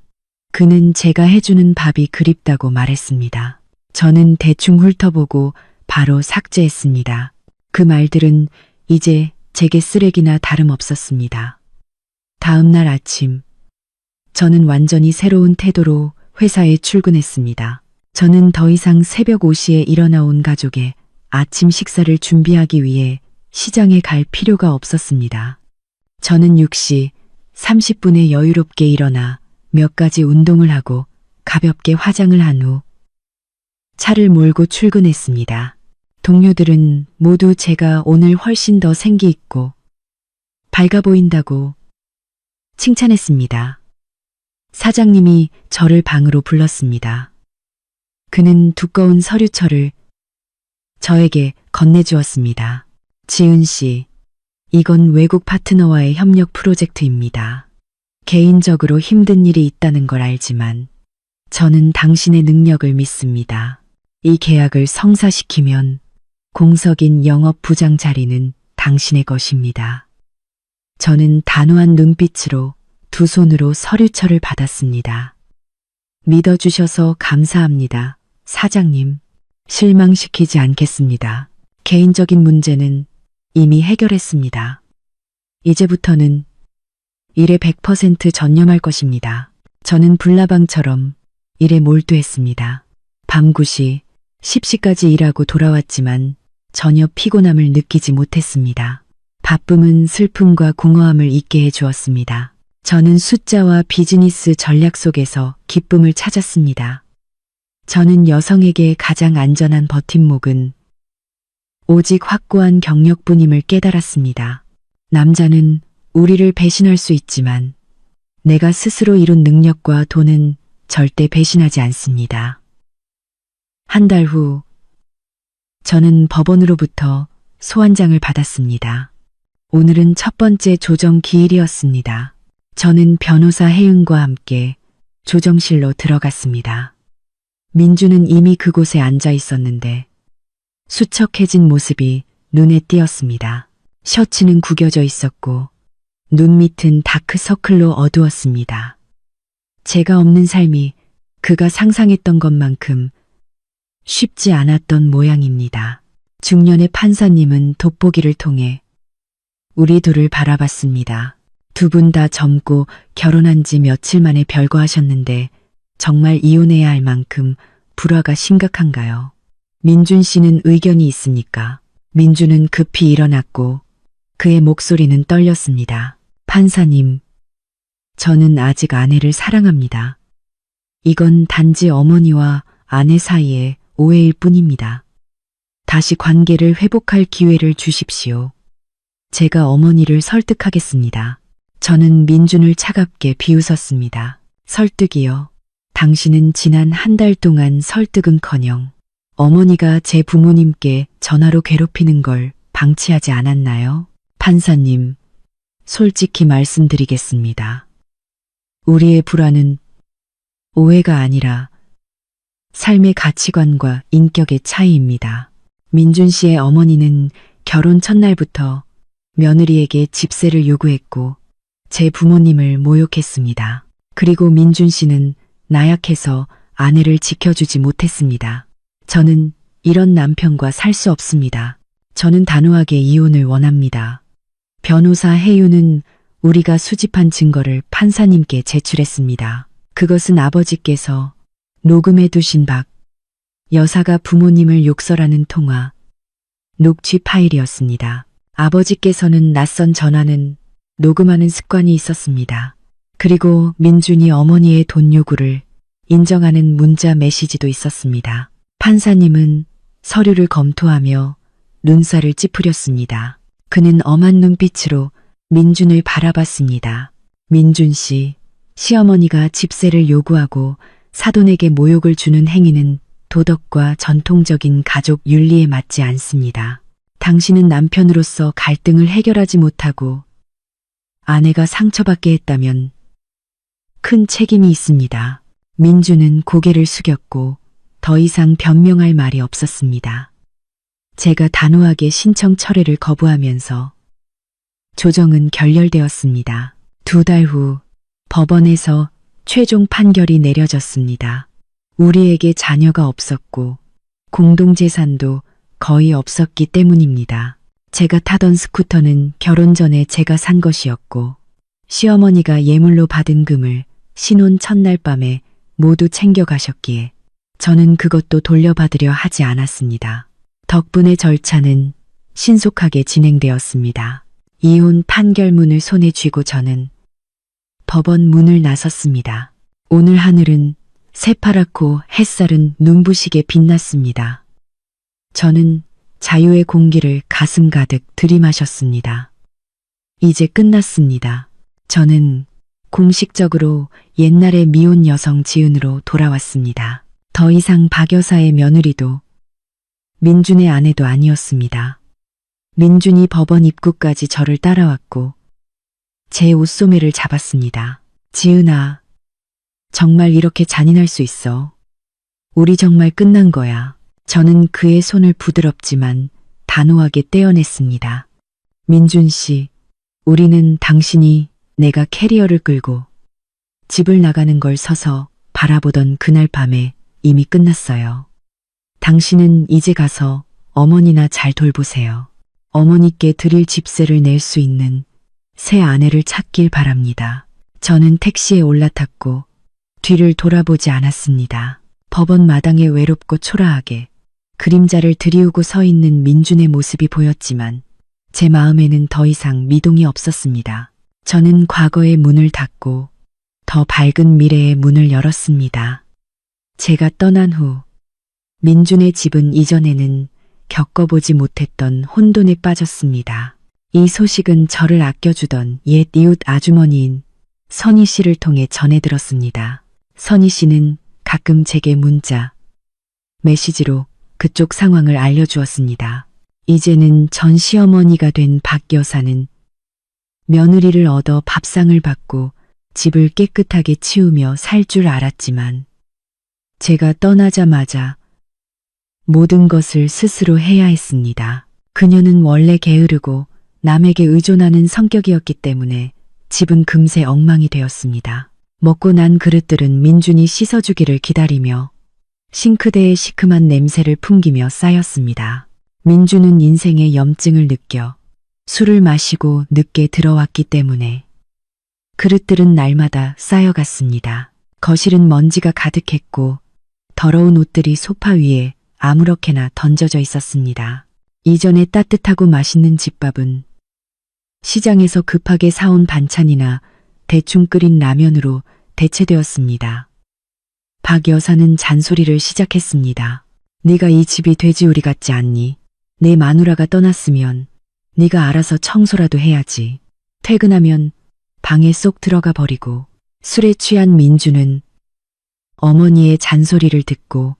그는 제가 해주는 밥이 그립다고 말했습니다. 저는 대충 훑어보고 바로 삭제했습니다. 그 말들은 이제 제게 쓰레기나 다름없었습니다. 다음 날 아침, 저는 완전히 새로운 태도로 회사에 출근했습니다. 저는 더 이상 새벽 5시에 일어나 온 가족의 아침 식사를 준비하기 위해 시장에 갈 필요가 없었습니다. 저는 6시 30분에 여유롭게 일어나 몇 가지 운동을 하고 가볍게 화장을 한 후 차를 몰고 출근했습니다. 동료들은 모두 제가 오늘 훨씬 더 생기 있고 밝아 보인다고 칭찬했습니다. 사장님이 저를 방으로 불렀습니다. 그는 두꺼운 서류철을 저에게 건네주었습니다. 지은 씨, 이건 외국 파트너와의 협력 프로젝트입니다. 개인적으로 힘든 일이 있다는 걸 알지만 저는 당신의 능력을 믿습니다. 이 계약을 성사시키면 공석인 영업부장 자리는 당신의 것입니다. 저는 단호한 눈빛으로 두 손으로 서류철을 받았습니다. 믿어주셔서 감사합니다. 사장님, 실망시키지 않겠습니다. 개인적인 문제는 이미 해결했습니다. 이제부터는 일에 100% 전념할 것입니다. 저는 불나방처럼 일에 몰두했습니다. 밤 9시, 10시까지 일하고 돌아왔지만 전혀 피곤함을 느끼지 못했습니다. 바쁨은 슬픔과 공허함을 잊게 해주었습니다. 저는 숫자와 비즈니스 전략 속에서 기쁨을 찾았습니다. 저는 여성에게 가장 안전한 버팀목은 오직 확고한 경력뿐임을 깨달았습니다. 남자는 우리를 배신할 수 있지만 내가 스스로 이룬 능력과 돈은 절대 배신하지 않습니다. 한 달 후, 저는 법원으로부터 소환장을 받았습니다. 오늘은 첫 번째 조정 기일이었습니다. 저는 변호사 혜은과 함께 조정실로 들어갔습니다. 민주는 이미 그곳에 앉아 있었는데 수척해진 모습이 눈에 띄었습니다. 셔츠는 구겨져 있었고 눈 밑은 다크서클로 어두웠습니다. 제가 없는 삶이 그가 상상했던 것만큼 쉽지 않았던 모양입니다. 중년의 판사님은 돋보기를 통해 우리 둘을 바라봤습니다. 두 분 다 젊고 결혼한 지 며칠 만에 별거하셨는데 정말 이혼해야 할 만큼 불화가 심각한가요? 민준 씨는 의견이 있습니까? 민주는 급히 일어났고 그의 목소리는 떨렸습니다. 판사님, 저는 아직 아내를 사랑합니다. 이건 단지 어머니와 아내 사이의 오해일 뿐입니다. 다시 관계를 회복할 기회를 주십시오. 제가 어머니를 설득하겠습니다. 저는 민준을 차갑게 비웃었습니다. 설득이요. 당신은 지난 한 달 동안 설득은커녕 어머니가 제 부모님께 전화로 괴롭히는 걸 방치하지 않았나요? 판사님, 솔직히 말씀드리겠습니다. 우리의 불화는 오해가 아니라 삶의 가치관과 인격의 차이입니다. 민준 씨의 어머니는 결혼 첫날부터 며느리에게 집세를 요구했고 제 부모님을 모욕했습니다. 그리고 민준 씨는 나약해서 아내를 지켜주지 못했습니다. 저는 이런 남편과 살 수 없습니다. 저는 단호하게 이혼을 원합니다. 변호사 혜윤은 우리가 수집한 증거를 판사님께 제출했습니다. 그것은 아버지께서 녹음해 두신 박 여사가 부모님을 욕설하는 통화, 녹취 파일이었습니다. 아버지께서는 낯선 전화는 녹음하는 습관이 있었습니다. 그리고 민준이 어머니의 돈 요구를 인정하는 문자 메시지도 있었습니다. 판사님은 서류를 검토하며 눈살을 찌푸렸습니다. 그는 엄한 눈빛으로 민준을 바라봤습니다. 민준 씨, 시어머니가 집세를 요구하고 사돈에게 모욕을 주는 행위는 도덕과 전통적인 가족 윤리에 맞지 않습니다. 당신은 남편으로서 갈등을 해결하지 못하고 아내가 상처받게 했다면 큰 책임이 있습니다. 민주는 고개를 숙였고 더 이상 변명할 말이 없었습니다. 제가 단호하게 신청 철회를 거부하면서 조정은 결렬되었습니다. 2달 후 법원에서 최종 판결이 내려졌습니다. 우리에게 자녀가 없었고 공동재산도 거의 없었기 때문입니다. 제가 타던 스쿠터는 결혼 전에 제가 산 것이었고 시어머니가 예물로 받은 금을 신혼 첫날 밤에 모두 챙겨가셨기에 저는 그것도 돌려받으려 하지 않았습니다. 덕분에 절차는 신속하게 진행되었습니다. 이혼 판결문을 손에 쥐고 저는 법원 문을 나섰습니다. 오늘 하늘은 새파랗고 햇살은 눈부시게 빛났습니다. 저는 자유의 공기를 가슴 가득 들이마셨습니다. 이제 끝났습니다. 저는 공식적으로 옛날의 미혼 여성 지은으로 돌아왔습니다. 더 이상 박 여사의 며느리도 민준의 아내도 아니었습니다. 민준이 법원 입구까지 저를 따라왔고 제 옷소매를 잡았습니다. 지은아, 정말 이렇게 잔인할 수 있어. 우리 정말 끝난 거야. 저는 그의 손을 부드럽지만 단호하게 떼어냈습니다. 민준 씨, 우리는 당신이 내가 캐리어를 끌고 집을 나가는 걸 서서 바라보던 그날 밤에 이미 끝났어요. 당신은 이제 가서 어머니나 잘 돌보세요. 어머니께 드릴 집세를 낼 수 있는 새 아내를 찾길 바랍니다. 저는 택시에 올라탔고 뒤를 돌아보지 않았습니다. 법원 마당에 외롭고 초라하게 그림자를 들이우고 서 있는 민준의 모습이 보였지만 제 마음에는 더 이상 미동이 없었습니다. 저는 과거의 문을 닫고 더 밝은 미래의 문을 열었습니다. 제가 떠난 후 민준의 집은 이전에는 겪어보지 못했던 혼돈에 빠졌습니다. 이 소식은 저를 아껴주던 옛 이웃 아주머니인 선희 씨를 통해 전해 들었습니다. 선희 씨는 가끔 제게 문자, 메시지로 그쪽 상황을 알려주었습니다. 이제는 전 시어머니가 된 박 여사는 며느리를 얻어 밥상을 받고 집을 깨끗하게 치우며 살 줄 알았지만 제가 떠나자마자 모든 것을 스스로 해야 했습니다. 그녀는 원래 게으르고 남에게 의존하는 성격이었기 때문에 집은 금세 엉망이 되었습니다. 먹고 난 그릇들은 민준이 씻어주기를 기다리며 싱크대의 시큼한 냄새를 풍기며 쌓였습니다. 민준은 인생의 염증을 느껴 술을 마시고 늦게 들어왔기 때문에 그릇들은 날마다 쌓여갔습니다. 거실은 먼지가 가득했고 더러운 옷들이 소파 위에 아무렇게나 던져져 있었습니다. 이전에 따뜻하고 맛있는 집밥은 시장에서 급하게 사온 반찬이나 대충 끓인 라면으로 대체되었습니다. 박 여사는 잔소리를 시작했습니다. 네가 이 집이 돼지우리 같지 않니? 내 마누라가 떠났으면 네가 알아서 청소라도 해야지. 퇴근하면 방에 쏙 들어가 버리고. 술에 취한 민주는 어머니의 잔소리를 듣고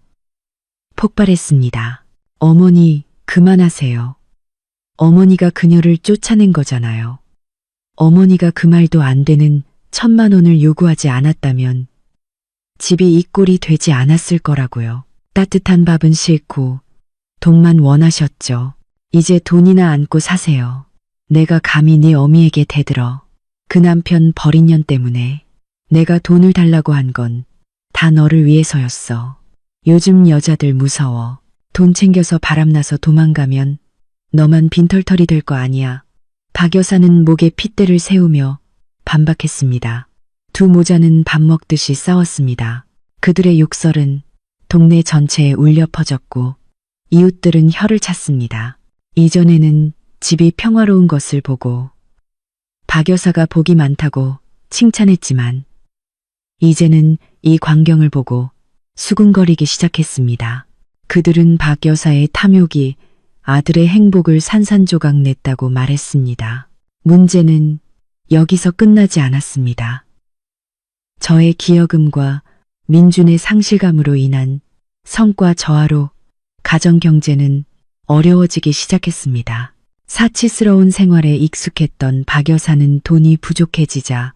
폭발했습니다. 어머니, 그만하세요. 어머니가 그녀를 쫓아낸 거잖아요. 어머니가 그 말도 안 되는 1,000만 원을 요구하지 않았다면 집이 이 꼴이 되지 않았을 거라고요. 따뜻한 밥은 싫고 돈만 원하셨죠. 이제 돈이나 안고 사세요. 내가 감히 네 어미에게 대들어. 그 남편 버린 년 때문에 내가 돈을 달라고 한 건 다 너를 위해서였어. 요즘 여자들 무서워. 돈 챙겨서 바람나서 도망가면 너만 빈털털이 될 거 아니야. 박 여사는 목에 핏대를 세우며 반박했습니다. 두 모자는 밥 먹듯이 싸웠습니다. 그들의 욕설은 동네 전체에 울려 퍼졌고 이웃들은 혀를 찼습니다. 이전에는 집이 평화로운 것을 보고 박 여사가 복이 많다고 칭찬했지만 이제는 이 광경을 보고 수군거리기 시작했습니다. 그들은 박 여사의 탐욕이 아들의 행복을 산산조각 냈다고 말했습니다. 문제는 여기서 끝나지 않았습니다. 저의 기여금과 민준의 상실감으로 인한 성과 저하로 가정 경제는 어려워지기 시작했습니다. 사치스러운 생활에 익숙했던 박 여사는 돈이 부족해지자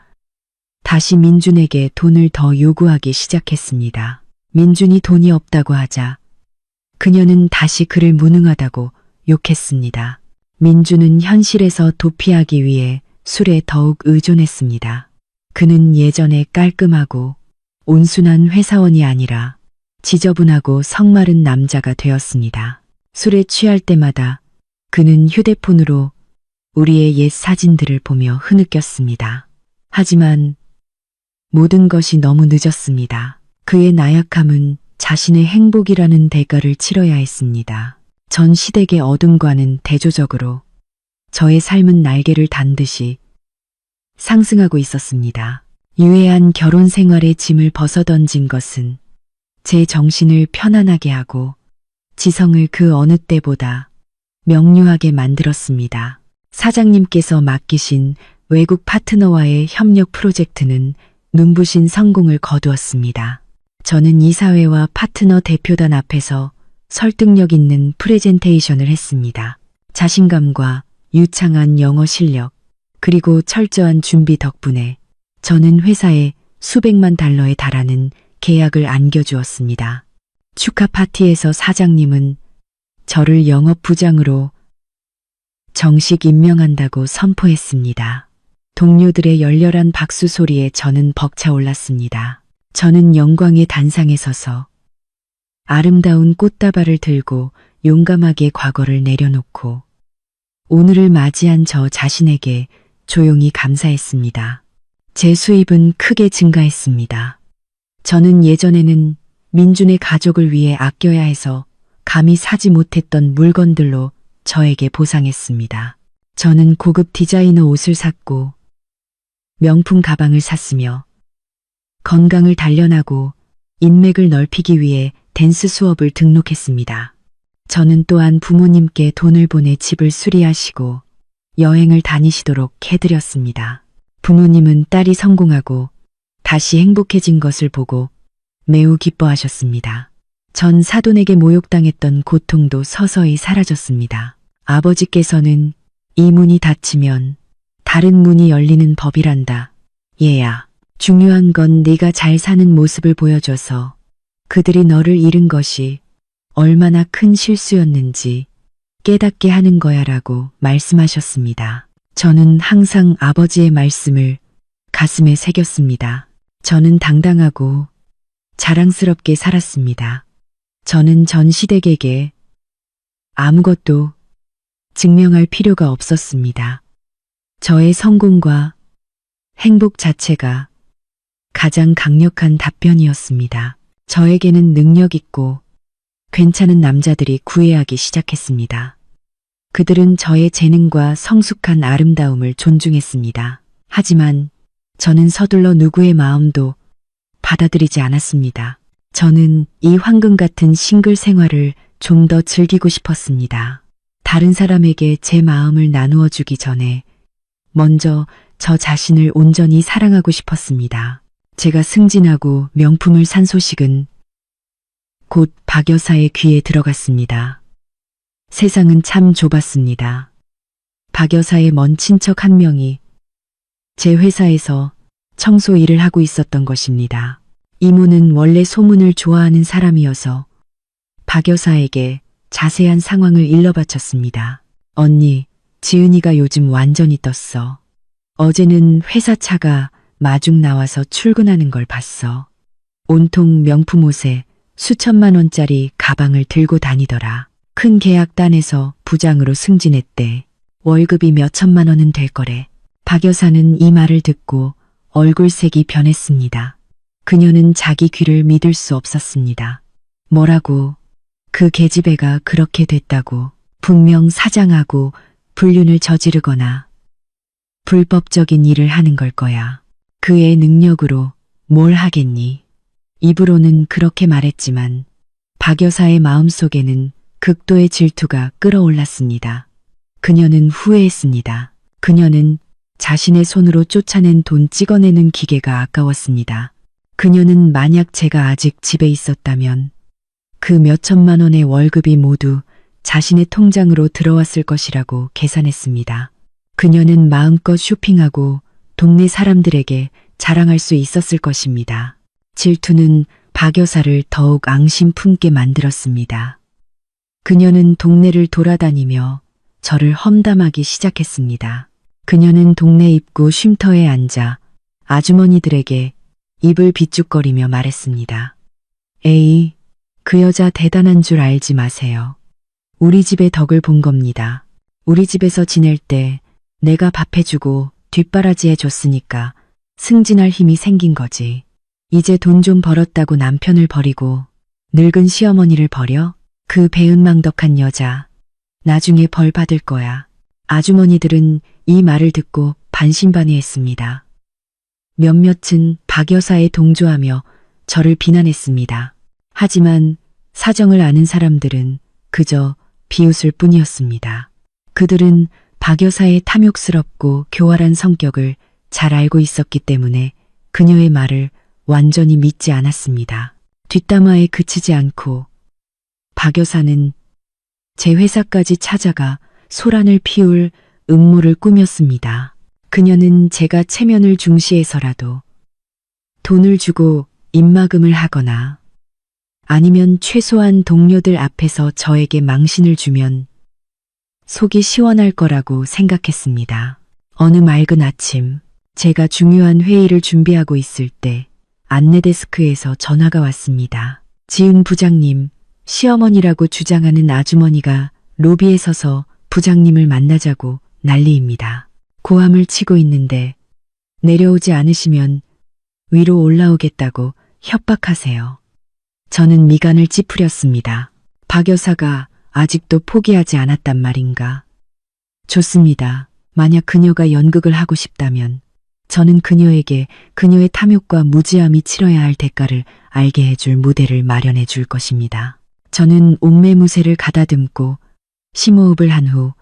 다시 민준에게 돈을 더 요구하기 시작했습니다. 민준이 돈이 없다고 하자 그녀는 다시 그를 무능하다고 욕했습니다. 민준은 현실에서 도피하기 위해 술에 더욱 의존했습니다. 그는 예전에 깔끔하고 온순한 회사원이 아니라 지저분하고 성마른 남자가 되었습니다. 술에 취할 때마다 그는 휴대폰으로 우리의 옛 사진들을 보며 흐느꼈습니다. 하지만 모든 것이 너무 늦었습니다. 그의 나약함은 자신의 행복이라는 대가를 치러야 했습니다. 전 시댁의 어둠과는 대조적으로 저의 삶은 날개를 단 듯이 상승하고 있었습니다. 유해한 결혼 생활의 짐을 벗어던진 것은 제 정신을 편안하게 하고 지성을 그 어느 때보다 명료하게 만들었습니다. 사장님께서 맡기신 외국 파트너와의 협력 프로젝트는 눈부신 성공을 거두었습니다. 저는 이사회와 파트너 대표단 앞에서 설득력 있는 프레젠테이션을 했습니다. 자신감과 유창한 영어 실력, 그리고 철저한 준비 덕분에 저는 회사에 수백만 달러에 달하는 계약을 안겨주었습니다. 축하 파티에서 사장님은 저를 영업부장으로 정식 임명한다고 선포했습니다. 동료들의 열렬한 박수 소리에 저는 벅차올랐습니다. 저는 영광의 단상에 서서 아름다운 꽃다발을 들고 용감하게 과거를 내려놓고 오늘을 맞이한 저 자신에게 조용히 감사했습니다. 제 수입은 크게 증가했습니다. 저는 예전에는 민준의 가족을 위해 아껴야 해서 감히 사지 못했던 물건들로 저에게 보상했습니다. 저는 고급 디자이너 옷을 샀고 명품 가방을 샀으며 건강을 단련하고 인맥을 넓히기 위해 댄스 수업을 등록했습니다. 저는 또한 부모님께 돈을 보내 집을 수리하시고 여행을 다니시도록 해드렸습니다. 부모님은 딸이 성공하고 다시 행복해진 것을 보고 매우 기뻐하셨습니다. 전 사돈에게 모욕당했던 고통도 서서히 사라졌습니다. 아버지께서는 이 문이 닫히면 다른 문이 열리는 법이란다. 얘야, 중요한 건 네가 잘 사는 모습을 보여줘서 그들이 너를 잃은 것이 얼마나 큰 실수였는지 깨닫게 하는 거야라고 말씀하셨습니다. 저는 항상 아버지의 말씀을 가슴에 새겼습니다. 저는 당당하고 자랑스럽게 살았습니다. 저는 전 시댁에게 아무것도 증명할 필요가 없었습니다. 저의 성공과 행복 자체가 가장 강력한 답변이었습니다. 저에게는 능력 있고 괜찮은 남자들이 구애하기 시작했습니다. 그들은 저의 재능과 성숙한 아름다움을 존중했습니다. 하지만 저는 서둘러 누구의 마음도 받아들이지 않았습니다. 저는 이 황금 같은 싱글 생활을 좀 더 즐기고 싶었습니다. 다른 사람에게 제 마음을 나누어 주기 전에 먼저 저 자신을 온전히 사랑하고 싶었습니다. 제가 승진하고 명품을 산 소식은 곧 박 여사의 귀에 들어갔습니다. 세상은 참 좁았습니다. 박 여사의 먼 친척 한 명이 제 회사에서 청소 일을 하고 있었던 것입니다. 이모는 원래 소문을 좋아하는 사람이어서 박 여사에게 자세한 상황을 일러바쳤습니다. 언니, 지은이가 요즘 완전히 떴어. 어제는 회사 차가 마중 나와서 출근하는 걸 봤어. 온통 명품 옷에 수천만 원짜리 가방을 들고 다니더라. 큰 계약단에서 부장으로 승진했대. 월급이 몇 천만 원은 될 거래. 박 여사는 이 말을 듣고 얼굴색이 변했습니다. 그녀는 자기 귀를 믿을 수 없었습니다. 뭐라고? 그 계집애가 그렇게 됐다고? 분명 사장하고 불륜을 저지르거나 불법적인 일을 하는 걸 거야. 그의 능력으로 뭘 하겠니? 입으로는 그렇게 말했지만 박 여사의 마음속에는 극도의 질투가 끓어올랐습니다. 그녀는 후회했습니다. 그녀는 자신의 손으로 쫓아낸 돈 찍어내는 기계가 아까웠습니다. 그녀는 만약 제가 아직 집에 있었다면 그 몇천만 원의 월급이 모두 자신의 통장으로 들어왔을 것이라고 계산했습니다. 그녀는 마음껏 쇼핑하고 동네 사람들에게 자랑할 수 있었을 것입니다. 질투는 박 여사를 더욱 앙심 품게 만들었습니다. 그녀는 동네를 돌아다니며 저를 험담하기 시작했습니다. 그녀는 동네 입구 쉼터에 앉아 아주머니들에게 입을 비쭉거리며 말했습니다. 에이, 그 여자 대단한 줄 알지 마세요. 우리 집의 덕을 본 겁니다. 우리 집에서 지낼 때 내가 밥 해주고 뒷바라지 해줬으니까 승진할 힘이 생긴 거지. 이제 돈 좀 벌었다고 남편을 버리고 늙은 시어머니를 버려? 그 배은망덕한 여자. 나중에 벌 받을 거야. 아주머니들은 이 말을 듣고 반신반의했습니다. 몇몇은 박 여사에 동조하며 저를 비난했습니다. 하지만 사정을 아는 사람들은 그저 비웃을 뿐이었습니다. 그들은 박 여사의 탐욕스럽고 교활한 성격을 잘 알고 있었기 때문에 그녀의 말을 완전히 믿지 않았습니다. 뒷담화에 그치지 않고 박 여사는 제 회사까지 찾아가 소란을 피울 음모를 꾸몄습니다. 그녀는 제가 체면을 중시해서라도 돈을 주고 입막음을 하거나 아니면 최소한 동료들 앞에서 저에게 망신을 주면 속이 시원할 거라고 생각했습니다. 어느 맑은 아침, 제가 중요한 회의를 준비하고 있을 때 안내데스크에서 전화가 왔습니다. 지은 부장님, 시어머니라고 주장하는 아주머니가 로비에 서서 부장님을 만나자고 난리입니다. 고함을 치고 있는데 내려오지 않으시면 위로 올라오겠다고 협박하세요. 저는 미간을 찌푸렸습니다. 박 여사가 아직도 포기하지 않았단 말인가. 좋습니다. 만약 그녀가 연극을 하고 싶다면 저는 그녀에게 그녀의 탐욕과 무지함이 치러야 할 대가를 알게 해줄 무대를 마련해 줄 것입니다. 저는 옷매무새를 가다듬고 심호흡을 한 후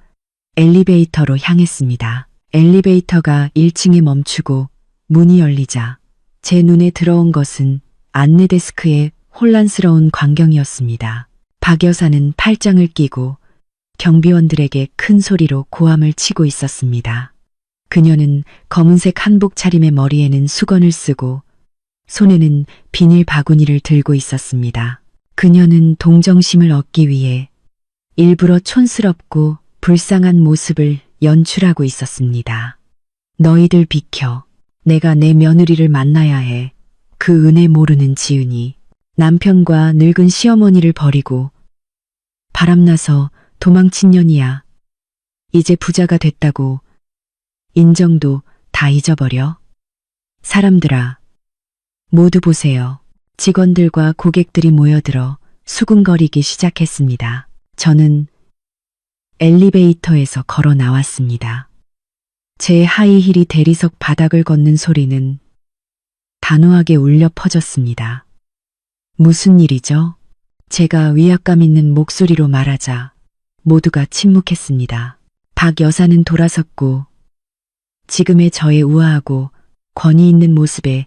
엘리베이터로 향했습니다. 엘리베이터가 1층에 멈추고 문이 열리자 제 눈에 들어온 것은 안내데스크의 혼란스러운 광경이었습니다. 박 여사는 팔짱을 끼고 경비원들에게 큰 소리로 고함을 치고 있었습니다. 그녀는 검은색 한복 차림의 머리에는 수건을 쓰고 손에는 비닐 바구니를 들고 있었습니다. 그녀는 동정심을 얻기 위해 일부러 촌스럽고 불쌍한 모습을 연출하고 있었습니다. 너희들 비켜. 내가 내 며느리를 만나야 해. 그 은혜 모르는 지은이 남편과 늙은 시어머니를 버리고 바람나서 도망친 년이야. 이제 부자가 됐다고 인정도 다 잊어버려? 사람들아, 모두 보세요. 직원들과 고객들이 모여들어 수군거리기 시작했습니다. 저는 엘리베이터에서 걸어 나왔습니다. 제 하이힐이 대리석 바닥을 걷는 소리는 단호하게 울려 퍼졌습니다. 무슨 일이죠? 제가 위압감 있는 목소리로 말하자 모두가 침묵했습니다. 박 여사는 돌아섰고 지금의 저의 우아하고 권위 있는 모습에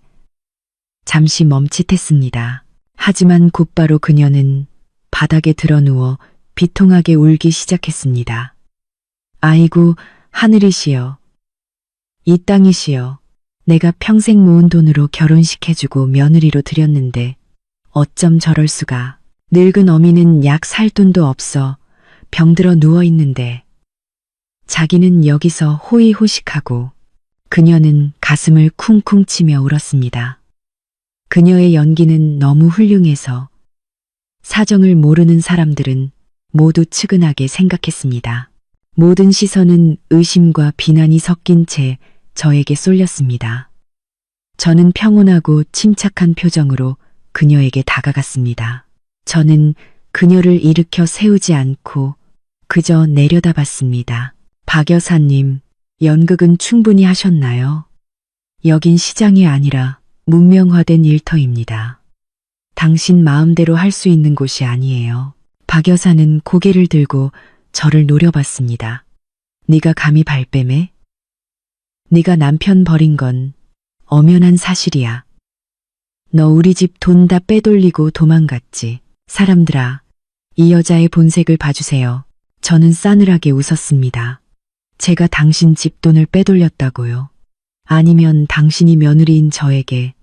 잠시 멈칫했습니다. 하지만 곧바로 그녀는 바닥에 드러누워 비통하게 울기 시작했습니다. 아이고, 하늘이시여. 이 땅이시여. 내가 평생 모은 돈으로 결혼식 해주고 며느리로 들였는데 어쩜 저럴 수가. 늙은 어미는 약 살 돈도 없어 병들어 누워있는데 자기는 여기서 호의호식하고 그녀는 가슴을 쿵쿵 치며 울었습니다. 그녀의 연기는 너무 훌륭해서 사정을 모르는 사람들은 모두 측은하게 생각했습니다. 모든 시선은 의심과 비난이 섞인 채 저에게 쏠렸습니다. 저는 평온하고 침착한 표정으로 그녀에게 다가갔습니다. 저는 그녀를 일으켜 세우지 않고 그저 내려다봤습니다. 박 여사님, 연극은 충분히 하셨나요? 여긴 시장이 아니라 문명화된 일터입니다. 당신 마음대로 할 수 있는 곳이 아니에요. 박 여사는 고개를 들고 저를 노려봤습니다. 네가 감히 발뺌해? 네가 남편 버린 건 엄연한 사실이야. 너 우리 집 돈 다 빼돌리고 도망갔지. 사람들아, 이 여자의 본색을 봐주세요. 저는 싸늘하게 웃었습니다. 제가 당신 집 돈을 빼돌렸다고요? 아니면 당신이 며느리인 저에게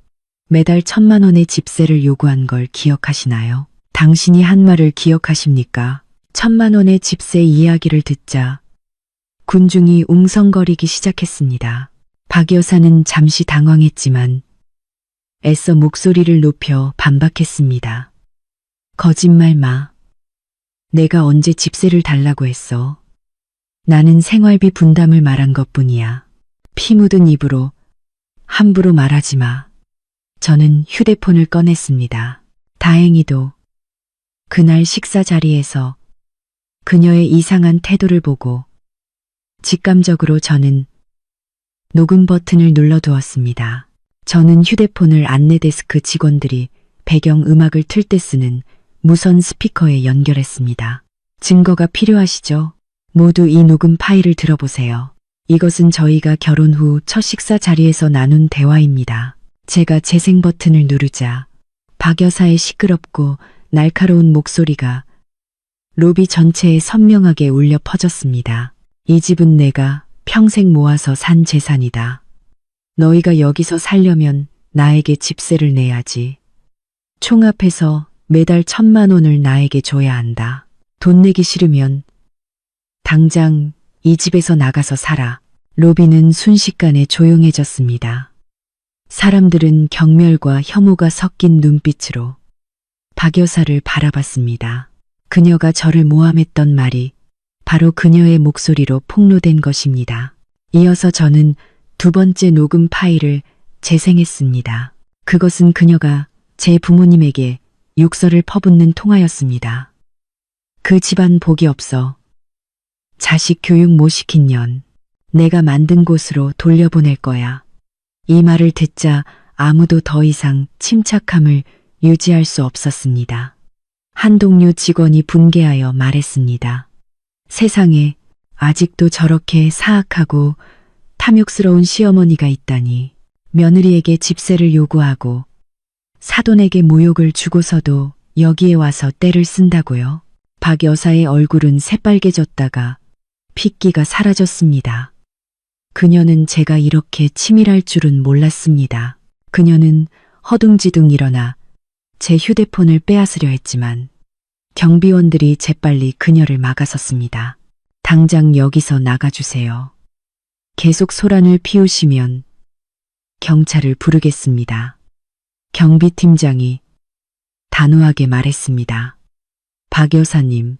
매달 1,000만 원의 집세를 요구한 걸 기억하시나요? 당신이 한 말을 기억하십니까? 1,000만 원의 집세 이야기를 듣자 군중이 웅성거리기 시작했습니다. 박 여사는 잠시 당황했지만 애써 목소리를 높여 반박했습니다. 거짓말 마. 내가 언제 집세를 달라고 했어. 나는 생활비 분담을 말한 것뿐이야. 피 묻은 입으로 함부로 말하지 마. 저는 휴대폰을 꺼냈습니다. 다행히도 그날 식사 자리에서 그녀의 이상한 태도를 보고 직감적으로 저는 녹음 버튼을 눌러두었습니다. 저는 휴대폰을 안내데스크 직원들이 배경 음악을 틀 때 쓰는 무선 스피커에 연결했습니다. 증거가 필요하시죠? 모두 이 녹음 파일을 들어보세요. 이것은 저희가 결혼 후 첫 식사 자리에서 나눈 대화입니다. 제가 재생 버튼을 누르자 박 여사의 시끄럽고 날카로운 목소리가 로비 전체에 선명하게 울려 퍼졌습니다. 이 집은 내가 평생 모아서 산 재산이다. 너희가 여기서 살려면 나에게 집세를 내야지. 총합해서 매달 1,000만 원을 나에게 줘야 한다. 돈 내기 싫으면 당장 이 집에서 나가서 살아. 로비는 순식간에 조용해졌습니다. 사람들은 경멸과 혐오가 섞인 눈빛으로 박 여사를 바라봤습니다. 그녀가 저를 모함했던 말이 바로 그녀의 목소리로 폭로된 것입니다. 이어서 저는 두 번째 녹음 파일을 재생했습니다. 그것은 그녀가 제 부모님에게 욕설을 퍼붓는 통화였습니다. 그 집안 복이 없어. 자식 교육 못 시킨 년. 내가 만든 곳으로 돌려보낼 거야. 이 말을 듣자 아무도 더 이상 침착함을 유지할 수 없었습니다. 한 동료 직원이 분개하여 말했습니다. 세상에 아직도 저렇게 사악하고 탐욕스러운 시어머니가 있다니. 며느리에게 집세를 요구하고 사돈에게 모욕을 주고서도 여기에 와서 떼를 쓴다고요. 박 여사의 얼굴은 새빨개졌다가 핏기가 사라졌습니다. 그녀는 제가 이렇게 치밀할 줄은 몰랐습니다. 그녀는 허둥지둥 일어나 제 휴대폰을 빼앗으려 했지만 경비원들이 재빨리 그녀를 막아섰습니다. 당장 여기서 나가주세요. 계속 소란을 피우시면 경찰을 부르겠습니다. 경비팀장이 단호하게 말했습니다. 박 여사님,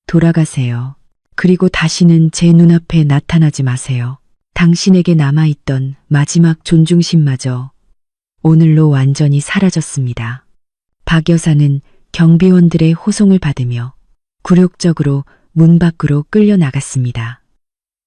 돌아가세요. 그리고 다시는 제 눈앞에 나타나지 마세요. 당신에게 남아있던 마지막 존중심마저 오늘로 완전히 사라졌습니다. 박 여사는 경비원들의 호송을 받으며 굴욕적으로 문 밖으로 끌려 나갔습니다.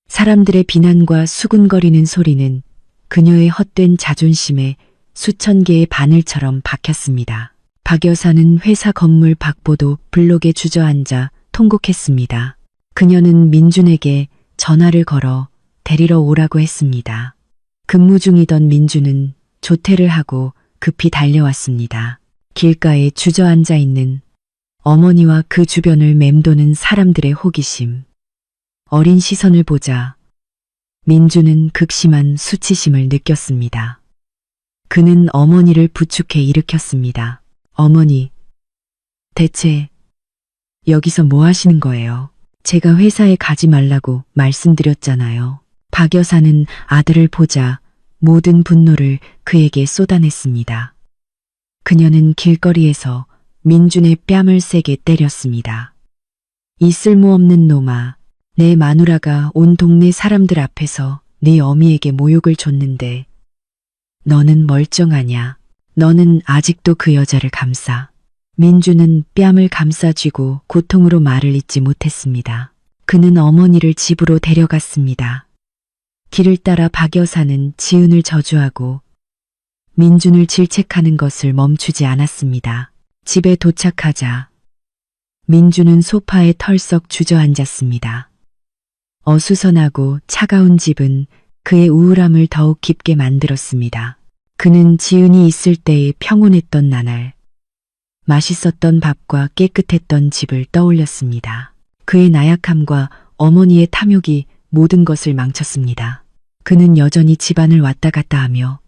사람들의 비난과 수군거리는 소리는 그녀의 헛된 자존심에 수천 개의 바늘처럼 박혔습니다. 박 여사는 회사 건물 밖보도 블록에 주저앉아 통곡했습니다. 그녀는 민준에게 전화를 걸어 데리러 오라고 했습니다. 근무 중이던 민준은 조퇴를 하고 급히 달려왔습니다. 길가에 주저앉아 있는 어머니와 그 주변을 맴도는 사람들의 호기심. 어린 시선을 보자 민준은 극심한 수치심을 느꼈습니다. 그는 어머니를 부축해 일으켰습니다. 어머니, 대체 여기서 뭐 하시는 거예요? 제가 회사에 가지 말라고 말씀드렸잖아요. 박 여사는 아들을 보자 모든 분노를 그에게 쏟아냈습니다. 그녀는 길거리에서 민준의 뺨을 세게 때렸습니다. 이 쓸모없는 놈아, 내 마누라가 온 동네 사람들 앞에서 네 어미에게 모욕을 줬는데 너는 멀쩡하냐? 너는 아직도 그 여자를 감싸. 민주는 뺨을 감싸쥐고 고통으로 말을 잇지 못했습니다. 그는 어머니를 집으로 데려갔습니다. 길을 따라 박 여사는 지은을 저주하고 민준을 질책하는 것을 멈추지 않았습니다. 집에 도착하자 민준은 소파에 털썩 주저앉았습니다. 어수선하고 차가운 집은 그의 우울함을 더욱 깊게 만들었습니다. 그는 지은이 있을 때의 평온했던 나날, 맛있었던 밥과 깨끗했던 집을 떠올렸습니다. 그의 나약함과 어머니의 탐욕이 모든 것을 망쳤습니다. 그는 여전히 집안을 왔다 갔다 하며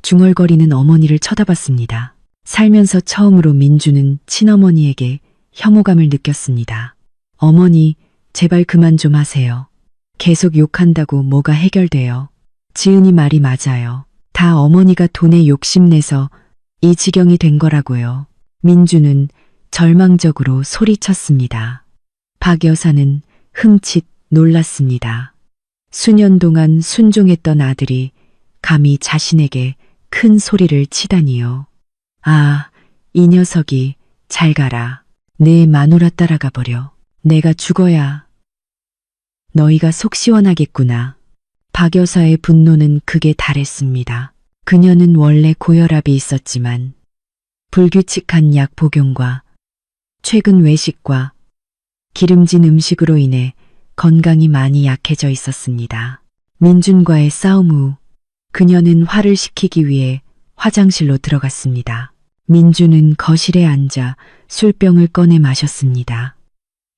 중얼거리는 어머니를 쳐다봤습니다. 살면서 처음으로 민주는 친어머니에게 혐오감을 느꼈습니다. 어머니, 제발 그만 좀 하세요. 계속 욕한다고 뭐가 해결돼요. 지은이 말이 맞아요. 다 어머니가 돈에 욕심내서 이 지경이 된 거라고요. 민주는 절망적으로 소리쳤습니다. 박 여사는 흠칫 놀랐습니다. 수년 동안 순종했던 아들이 감히 자신에게 큰 소리를 치다니요. 아, 이 녀석이 잘 가라. 내 마누라 따라가 버려. 내가 죽어야 너희가 속 시원하겠구나. 박 여사의 분노는 극에 달했습니다. 그녀는 원래 고혈압이 있었지만 불규칙한 약 복용과 최근 외식과 기름진 음식으로 인해 건강이 많이 약해져 있었습니다. 민준과의 싸움 후 그녀는 화를 식히기 위해 화장실로 들어갔습니다. 민준은 거실에 앉아 술병을 꺼내 마셨습니다.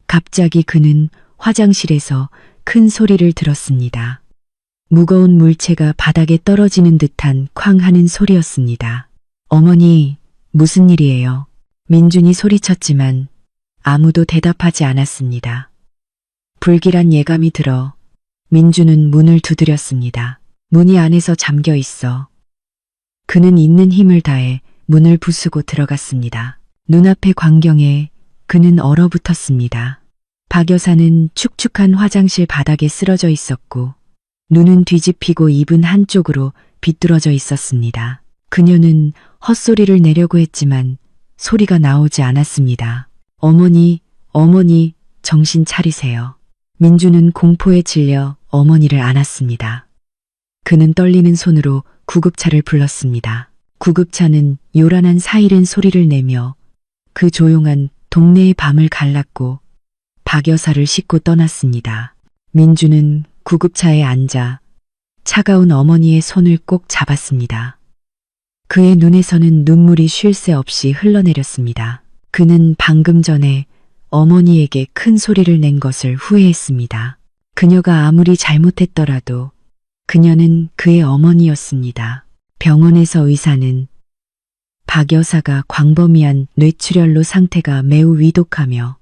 갑자기 그는 화장실에서 큰 소리를 들었습니다. 무거운 물체가 바닥에 떨어지는 듯한 쾅 하는 소리였습니다. 어머니, 무슨 일이에요? 민준이 소리쳤지만 아무도 대답하지 않았습니다. 불길한 예감이 들어 민준은 문을 두드렸습니다. 문이 안에서 잠겨 있어. 그는 있는 힘을 다해 문을 부수고 들어갔습니다. 눈앞의 광경에 그는 얼어붙었습니다. 박 여사는 축축한 화장실 바닥에 쓰러져 있었고 눈은 뒤집히고 입은 한쪽으로 비뚤어져 있었습니다. 그녀는 헛소리를 내려고 했지만 소리가 나오지 않았습니다. 어머니, 어머니, 정신 차리세요. 민주는 공포에 질려 어머니를 안았습니다. 그는 떨리는 손으로 구급차를 불렀습니다. 구급차는 요란한 사이렌 소리를 내며 그 조용한 동네의 밤을 갈랐고 박 여사를 싣고 떠났습니다. 민주는 구급차에 앉아 차가운 어머니의 손을 꼭 잡았습니다. 그의 눈에서는 눈물이 쉴 새 없이 흘러내렸습니다. 그는 방금 전에 어머니에게 큰 소리를 낸 것을 후회했습니다. 그녀가 아무리 잘못했더라도 그녀는 그의 어머니였습니다. 병원에서 의사는 박 여사가 광범위한 뇌출혈로 상태가 매우 위독하며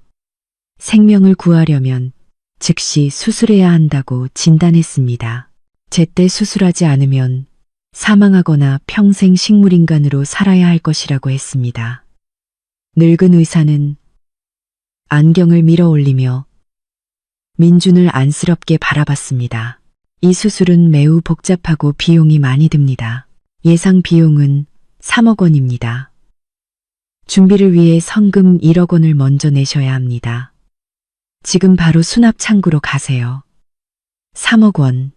생명을 구하려면 즉시 수술해야 한다고 진단했습니다. 제때 수술하지 않으면 사망하거나 평생 식물인간으로 살아야 할 것이라고 했습니다. 늙은 의사는 안경을 밀어 올리며 민준을 안쓰럽게 바라봤습니다. 이 수술은 매우 복잡하고 비용이 많이 듭니다. 예상 비용은 3억 원입니다. 준비를 위해 성금 1억 원을 먼저 내셔야 합니다. 지금 바로 수납 창구로 가세요. 3억 원.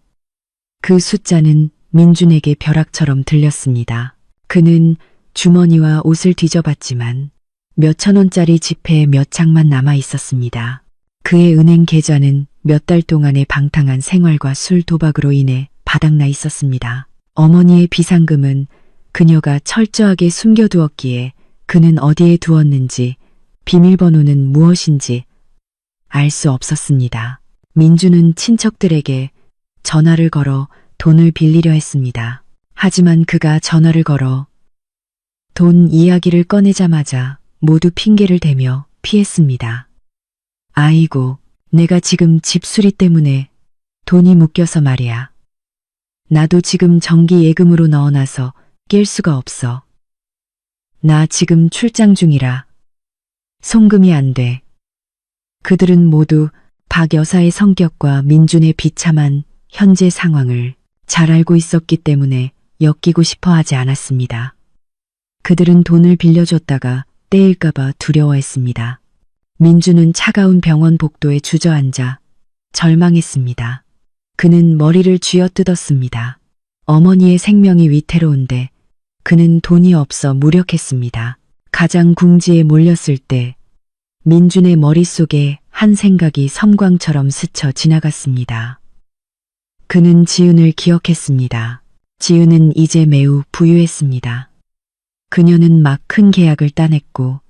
그 숫자는 민준에게 벼락처럼 들렸습니다. 그는 주머니와 옷을 뒤져봤지만 몇천 원짜리 지폐 몇 장만 남아 있었습니다. 그의 은행 계좌는 몇 달 동안의 방탕한 생활과 술 도박으로 인해 바닥나 있었습니다. 어머니의 비상금은 그녀가 철저하게 숨겨두었기에 그는 어디에 두었는지 비밀번호는 무엇인지 알 수 없었습니다. 민주는 친척들에게 전화를 걸어 돈을 빌리려 했습니다. 하지만 그가 전화를 걸어 돈 이야기를 꺼내자마자 모두 핑계를 대며 피했습니다. 아이고, 내가 지금 집수리 때문에 돈이 묶여서 말이야. 나도 지금 정기 예금으로 넣어놔서 깰 수가 없어. 나 지금 출장 중이라 송금이 안 돼. 그들은 모두 박 여사의 성격과 민준의 비참한 현재 상황을 잘 알고 있었기 때문에 엮이고 싶어 하지 않았습니다. 그들은 돈을 빌려줬다가 떼일까봐 두려워했습니다. 민준은 차가운 병원 복도에 주저앉아 절망했습니다. 그는 머리를 쥐어뜯었습니다. 어머니의 생명이 위태로운데 그는 돈이 없어 무력했습니다. 가장 궁지에 몰렸을 때 민준의 머릿속에 한 생각이 섬광처럼 스쳐 지나갔습니다. 그는 지은을 기억했습니다. 지은은 이제 매우 부유했습니다. 그녀는 막 큰 계약을 따냈고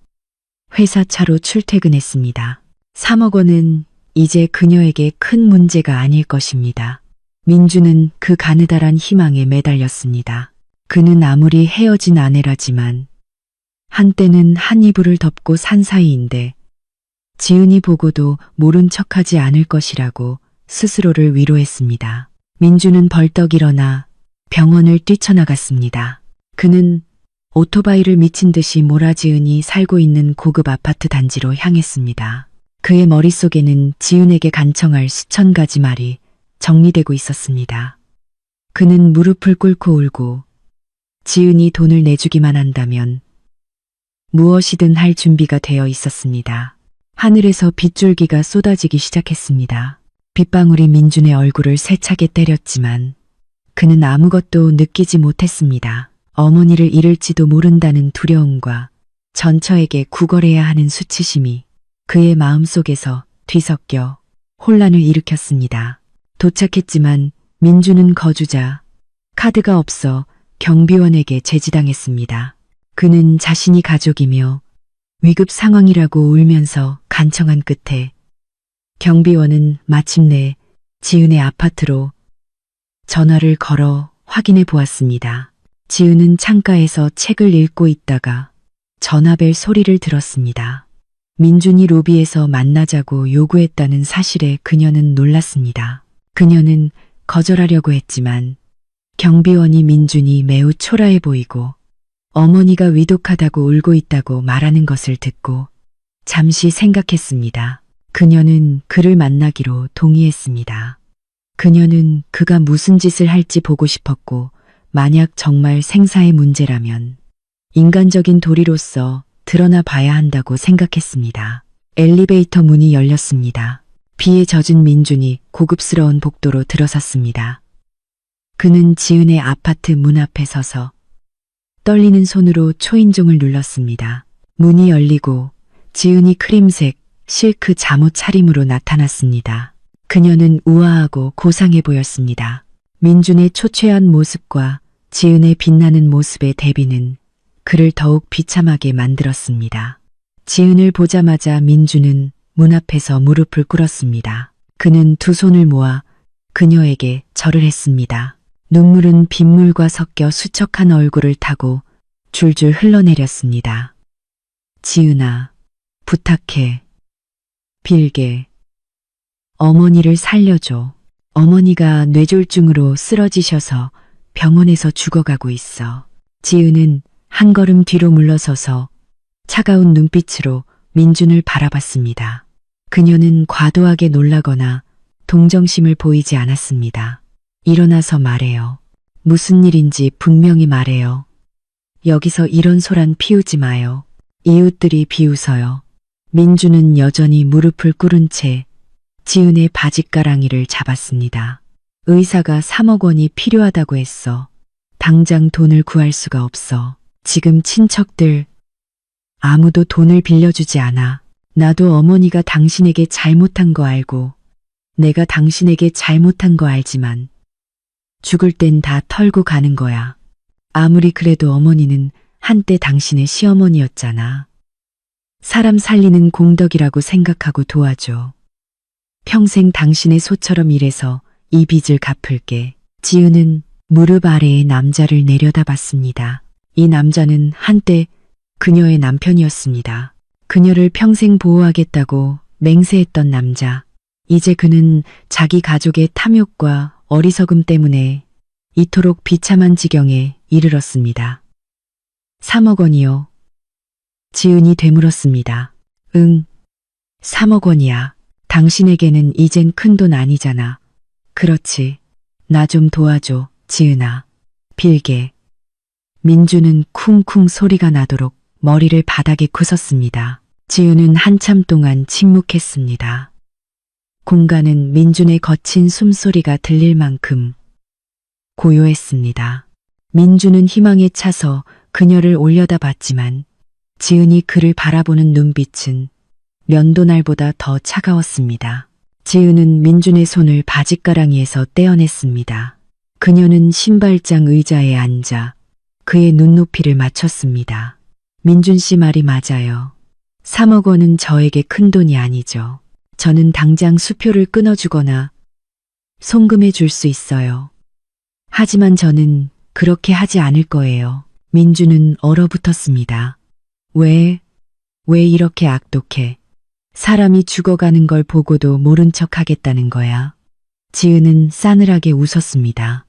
회사 차로 출퇴근했습니다. 3억 원은 이제 그녀에게 큰 문제가 아닐 것입니다. 민주는 그 가느다란 희망에 매달렸습니다. 그는 아무리 헤어진 아내라지만 한때는 한 이불을 덮고 산 사이인데 지은이 보고도 모른 척하지 않을 것이라고 스스로를 위로했습니다. 민주는 벌떡 일어나 병원을 뛰쳐나갔습니다. 그는 오토바이를 미친 듯이 몰아지은이 살고 있는 고급 아파트 단지로 향했습니다. 그의 머릿속에는 지은에게 간청할 수천 가지 말이 정리되고 있었습니다. 그는 무릎을 꿇고 울고 지은이 돈을 내주기만 한다면 무엇이든 할 준비가 되어 있었습니다. 하늘에서 빗줄기가 쏟아지기 시작했습니다. 빗방울이 민준의 얼굴을 세차게 때렸지만 그는 아무것도 느끼지 못했습니다. 어머니를 잃을지도 모른다는 두려움과 전처에게 구걸해야 하는 수치심이 그의 마음속에서 뒤섞여 혼란을 일으켰습니다. 도착했지만 민주는 거주자 카드가 없어 경비원에게 제지당했습니다. 그는 자신이 가족이며 위급 상황이라고 울면서 간청한 끝에 경비원은 마침내 지은의 아파트로 전화를 걸어 확인해 보았습니다. 지은은 창가에서 책을 읽고 있다가 전화벨 소리를 들었습니다. 민준이 로비에서 만나자고 요구했다는 사실에 그녀는 놀랐습니다. 그녀는 거절하려고 했지만 경비원이 민준이 매우 초라해 보이고 어머니가 위독하다고 울고 있다고 말하는 것을 듣고 잠시 생각했습니다. 그녀는 그를 만나기로 동의했습니다. 그녀는 그가 무슨 짓을 할지 보고 싶었고 만약 정말 생사의 문제라면 인간적인 도리로서 드러나 봐야 한다고 생각했습니다. 엘리베이터 문이 열렸습니다. 비에 젖은 민준이 고급스러운 복도로 들어섰습니다. 그는 지은의 아파트 문 앞에 서서 떨리는 손으로 초인종을 눌렀습니다. 문이 열리고 지은이 크림색 실크 잠옷 차림으로 나타났습니다. 그녀는 우아하고 고상해 보였습니다. 민준의 초췌한 모습과 지은의 빛나는 모습의 대비는 그를 더욱 비참하게 만들었습니다. 지은을 보자마자 민준은 문 앞에서 무릎을 꿇었습니다. 그는 두 손을 모아 그녀에게 절을 했습니다. 눈물은 빗물과 섞여 수척한 얼굴을 타고 줄줄 흘러내렸습니다. 지은아, 부탁해. 빌게. 어머니를 살려줘. 어머니가 뇌졸중으로 쓰러지셔서 병원에서 죽어가고 있어. 지은은 한 걸음 뒤로 물러서서 차가운 눈빛으로 민준을 바라봤습니다. 그녀는 과도하게 놀라거나 동정심을 보이지 않았습니다. 일어나서 말해요. 무슨 일인지 분명히 말해요. 여기서 이런 소란 피우지 마요. 이웃들이 비웃어요. 민준은 여전히 무릎을 꿇은 채 지은의 바짓가랑이를 잡았습니다. 의사가 3억 원이 필요하다고 했어. 당장 돈을 구할 수가 없어. 지금 친척들 아무도 돈을 빌려주지 않아. 나도 어머니가 당신에게 잘못한 거 알고 내가 당신에게 잘못한 거 알지만 죽을 땐 다 털고 가는 거야. 아무리 그래도 어머니는 한때 당신의 시어머니였잖아. 사람 살리는 공덕이라고 생각하고 도와줘. 평생 당신의 소처럼 일해서 이 빚을 갚을게. 지은은 무릎 아래에 남자를 내려다봤습니다. 이 남자는 한때 그녀의 남편이었습니다. 그녀를 평생 보호하겠다고 맹세했던 남자. 이제 그는 자기 가족의 탐욕과 어리석음 때문에 이토록 비참한 지경에 이르렀습니다. 3억 원이요. 지은이 되물었습니다. 응, 3억 원이야. 당신에게는 이젠 큰돈 아니잖아. 그렇지. 나 좀 도와줘, 지은아. 빌게. 민주는 쿵쿵 소리가 나도록 머리를 바닥에 굳었습니다. 지은은 한참 동안 침묵했습니다. 공간은 민준의 거친 숨소리가 들릴 만큼 고요했습니다. 민준은 희망에 차서 그녀를 올려다봤지만 지은이 그를 바라보는 눈빛은 면도날보다 더 차가웠습니다. 지은은 민준의 손을 바짓가랑이에서 떼어냈습니다. 그녀는 신발장 의자에 앉아 그의 눈높이를 맞췄습니다. 민준 씨 말이 맞아요. 3억 원은 저에게 큰 돈이 아니죠. 저는 당장 수표를 끊어주거나 송금해 줄 수 있어요. 하지만 저는 그렇게 하지 않을 거예요. 민주는 얼어붙었습니다. 왜 이렇게 악독해? 사람이 죽어가는 걸 보고도 모른 척 하겠다는 거야. 지은은 싸늘하게 웃었습니다.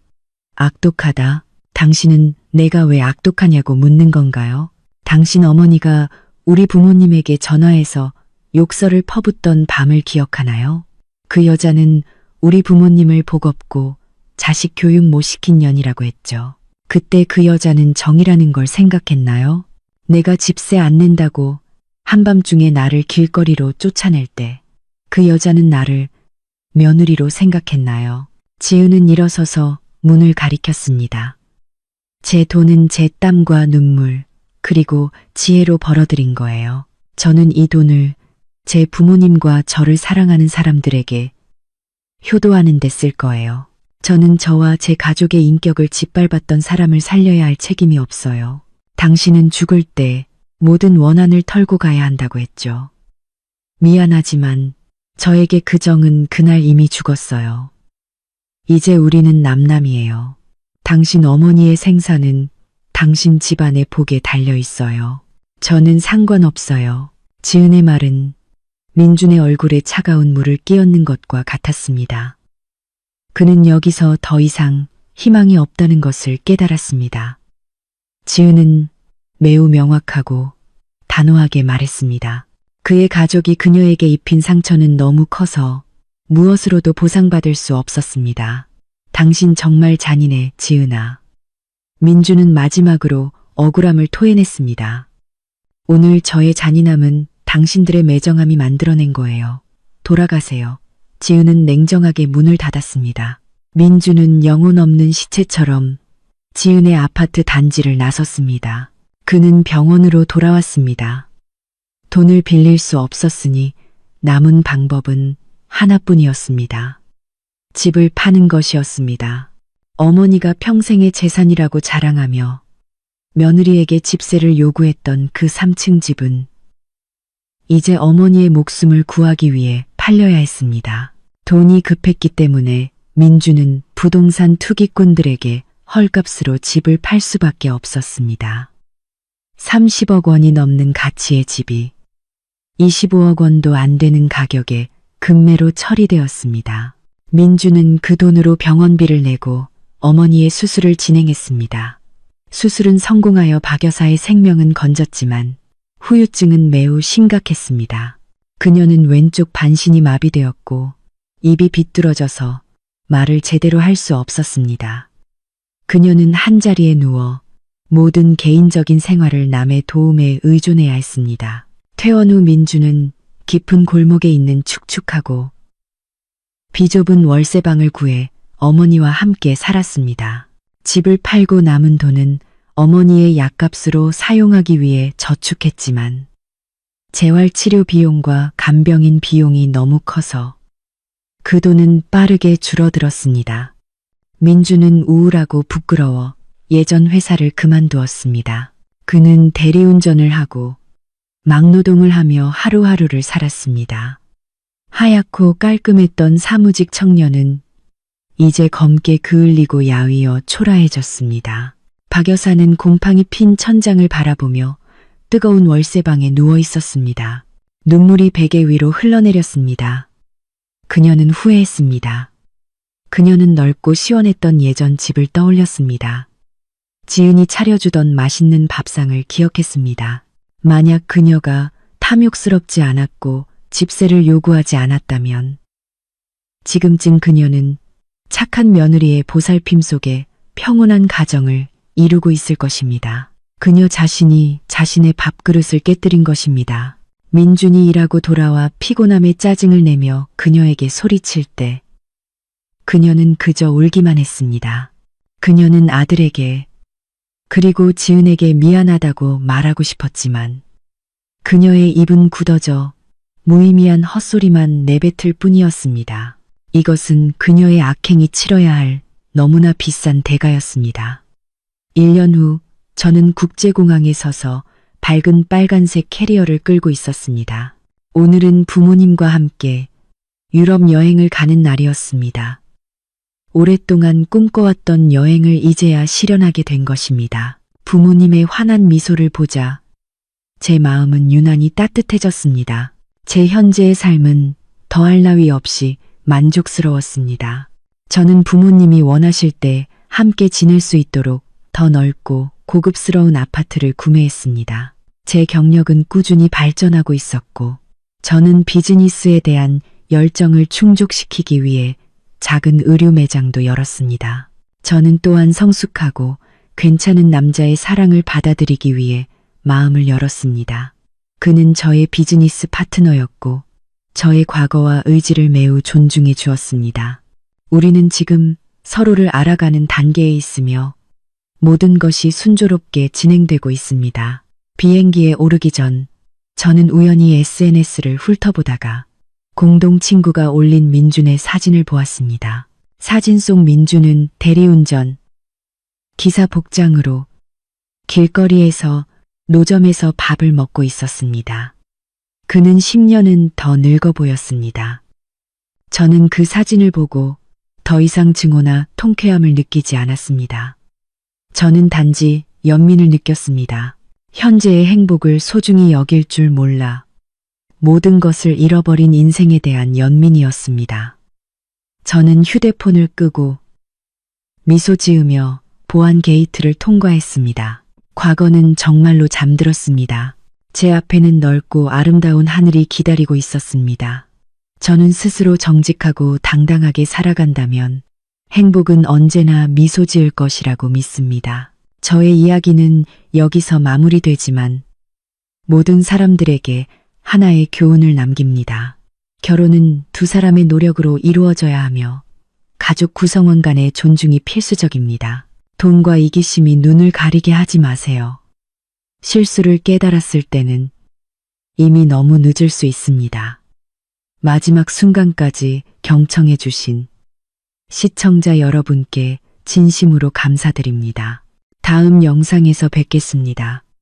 악독하다. 당신은 내가 왜 악독하냐고 묻는 건가요? 당신 어머니가 우리 부모님에게 전화해서 욕설을 퍼붓던 밤을 기억하나요? 그 여자는 우리 부모님을 복없고 자식 교육 못 시킨 년이라고 했죠. 그때 그 여자는 정이라는 걸 생각했나요? 내가 집세 안 낸다고 한밤중에 나를 길거리로 쫓아낼 때 그 여자는 나를 며느리로 생각했나요? 지은은 일어서서 문을 가리켰습니다. 제 돈은 제 땀과 눈물 그리고 지혜로 벌어들인 거예요. 저는 이 돈을 제 부모님과 저를 사랑하는 사람들에게 효도하는 데 쓸 거예요. 저는 저와 제 가족의 인격을 짓밟았던 사람을 살려야 할 책임이 없어요. 당신은 죽을 때 모든 원한을 털고 가야 한다고 했죠. 미안하지만 저에게 그 정은 그날 이미 죽었어요. 이제 우리는 남남이에요. 당신 어머니의 생사는 당신 집안의 복에 달려 있어요. 저는 상관없어요. 지은의 말은 민준의 얼굴에 차가운 물을 끼얹는 것과 같았습니다. 그는 여기서 더 이상 희망이 없다는 것을 깨달았습니다. 지은은 매우 명확하고 단호하게 말했습니다. 그의 가족이 그녀에게 입힌 상처는 너무 커서 무엇으로도 보상받을 수 없었습니다. 당신 정말 잔인해, 지은아. 민주는 마지막으로 억울함을 토해냈습니다. 오늘 저의 잔인함은 당신들의 매정함이 만들어낸 거예요. 돌아가세요. 지은은 냉정하게 문을 닫았습니다. 민주는 영혼 없는 시체처럼 지은의 아파트 단지를 나섰습니다. 그는 병원으로 돌아왔습니다. 돈을 빌릴 수 없었으니 남은 방법은 하나뿐이었습니다. 집을 파는 것이었습니다. 어머니가 평생의 재산이라고 자랑하며 며느리에게 집세를 요구했던 그 3층 집은 이제 어머니의 목숨을 구하기 위해 팔려야 했습니다. 돈이 급했기 때문에 민주는 부동산 투기꾼들에게 헐값으로 집을 팔 수밖에 없었습니다. 30억 원이 넘는 가치의 집이 25억 원도 안 되는 가격에 금매로 처리되었습니다. 민주는 그 돈으로 병원비를 내고 어머니의 수술을 진행했습니다. 수술은 성공하여 박 여사의 생명은 건졌지만 후유증은 매우 심각했습니다. 그녀는 왼쪽 반신이 마비되었고 입이 비뚤어져서 말을 제대로 할 수 없었습니다. 그녀는 한자리에 누워 모든 개인적인 생활을 남의 도움에 의존해야 했습니다. 퇴원 후 민주는 깊은 골목에 있는 축축하고 비좁은 월세방을 구해 어머니와 함께 살았습니다. 집을 팔고 남은 돈은 어머니의 약값으로 사용하기 위해 저축했지만 재활치료 비용과 간병인 비용이 너무 커서 그 돈은 빠르게 줄어들었습니다. 민주는 우울하고 부끄러워 예전 회사를 그만두었습니다. 그는 대리운전을 하고 막노동을 하며 하루하루를 살았습니다. 하얗고 깔끔했던 사무직 청년은 이제 검게 그을리고 야위어 초라해졌습니다. 박 여사는 곰팡이 핀 천장을 바라보며 뜨거운 월세방에 누워 있었습니다. 눈물이 베개 위로 흘러내렸습니다. 그녀는 후회했습니다. 그녀는 넓고 시원했던 예전 집을 떠올렸습니다. 지은이 차려주던 맛있는 밥상을 기억했습니다. 만약 그녀가 탐욕스럽지 않았고 집세를 요구하지 않았다면 지금쯤 그녀는 착한 며느리의 보살핌 속에 평온한 가정을 이루고 있을 것입니다. 그녀 자신이 자신의 밥그릇을 깨뜨린 것입니다. 민준이 일하고 돌아와 피곤함에 짜증을 내며 그녀에게 소리칠 때 그녀는 그저 울기만 했습니다. 그녀는 아들에게 그리고 지은에게 미안하다고 말하고 싶었지만 그녀의 입은 굳어져 무의미한 헛소리만 내뱉을 뿐이었습니다. 이것은 그녀의 악행이 치러야 할 너무나 비싼 대가였습니다. 1년 후 저는 국제공항에 서서 밝은 빨간색 캐리어를 끌고 있었습니다. 오늘은 부모님과 함께 유럽 여행을 가는 날이었습니다. 오랫동안 꿈꿔왔던 여행을 이제야 실현하게 된 것입니다. 부모님의 환한 미소를 보자 제 마음은 유난히 따뜻해졌습니다. 제 현재의 삶은 더할 나위 없이 만족스러웠습니다. 저는 부모님이 원하실 때 함께 지낼 수 있도록 더 넓고 고급스러운 아파트를 구매했습니다. 제 경력은 꾸준히 발전하고 있었고, 저는 비즈니스에 대한 열정을 충족시키기 위해 작은 의류 매장도 열었습니다. 저는 또한 성숙하고 괜찮은 남자의 사랑을 받아들이기 위해 마음을 열었습니다. 그는 저의 비즈니스 파트너였고 저의 과거와 의지를 매우 존중해 주었습니다. 우리는 지금 서로를 알아가는 단계에 있으며 모든 것이 순조롭게 진행되고 있습니다. 비행기에 오르기 전 저는 우연히 SNS를 훑어보다가 공동 친구가 올린 민준의 사진을 보았습니다. 사진 속 민준은 대리운전, 기사 복장으로 길거리에서 노점에서 밥을 먹고 있었습니다. 그는 10년은 더 늙어 보였습니다. 저는 그 사진을 보고 더 이상 증오나 통쾌함을 느끼지 않았습니다. 저는 단지 연민을 느꼈습니다. 현재의 행복을 소중히 여길 줄 몰라 모든 것을 잃어버린 인생에 대한 연민이었습니다. 저는 휴대폰을 끄고 미소 지으며 보안 게이트를 통과했습니다. 과거는 정말로 잠들었습니다. 제 앞에는 넓고 아름다운 하늘이 기다리고 있었습니다. 저는 스스로 정직하고 당당하게 살아간다면 행복은 언제나 미소 지을 것이라고 믿습니다. 저의 이야기는 여기서 마무리되지만 모든 사람들에게 하나의 교훈을 남깁니다. 결혼은 두 사람의 노력으로 이루어져야 하며 가족 구성원 간의 존중이 필수적입니다. 돈과 이기심이 눈을 가리게 하지 마세요. 실수를 깨달았을 때는 이미 너무 늦을 수 있습니다. 마지막 순간까지 경청해 주신 시청자 여러분께 진심으로 감사드립니다. 다음 영상에서 뵙겠습니다.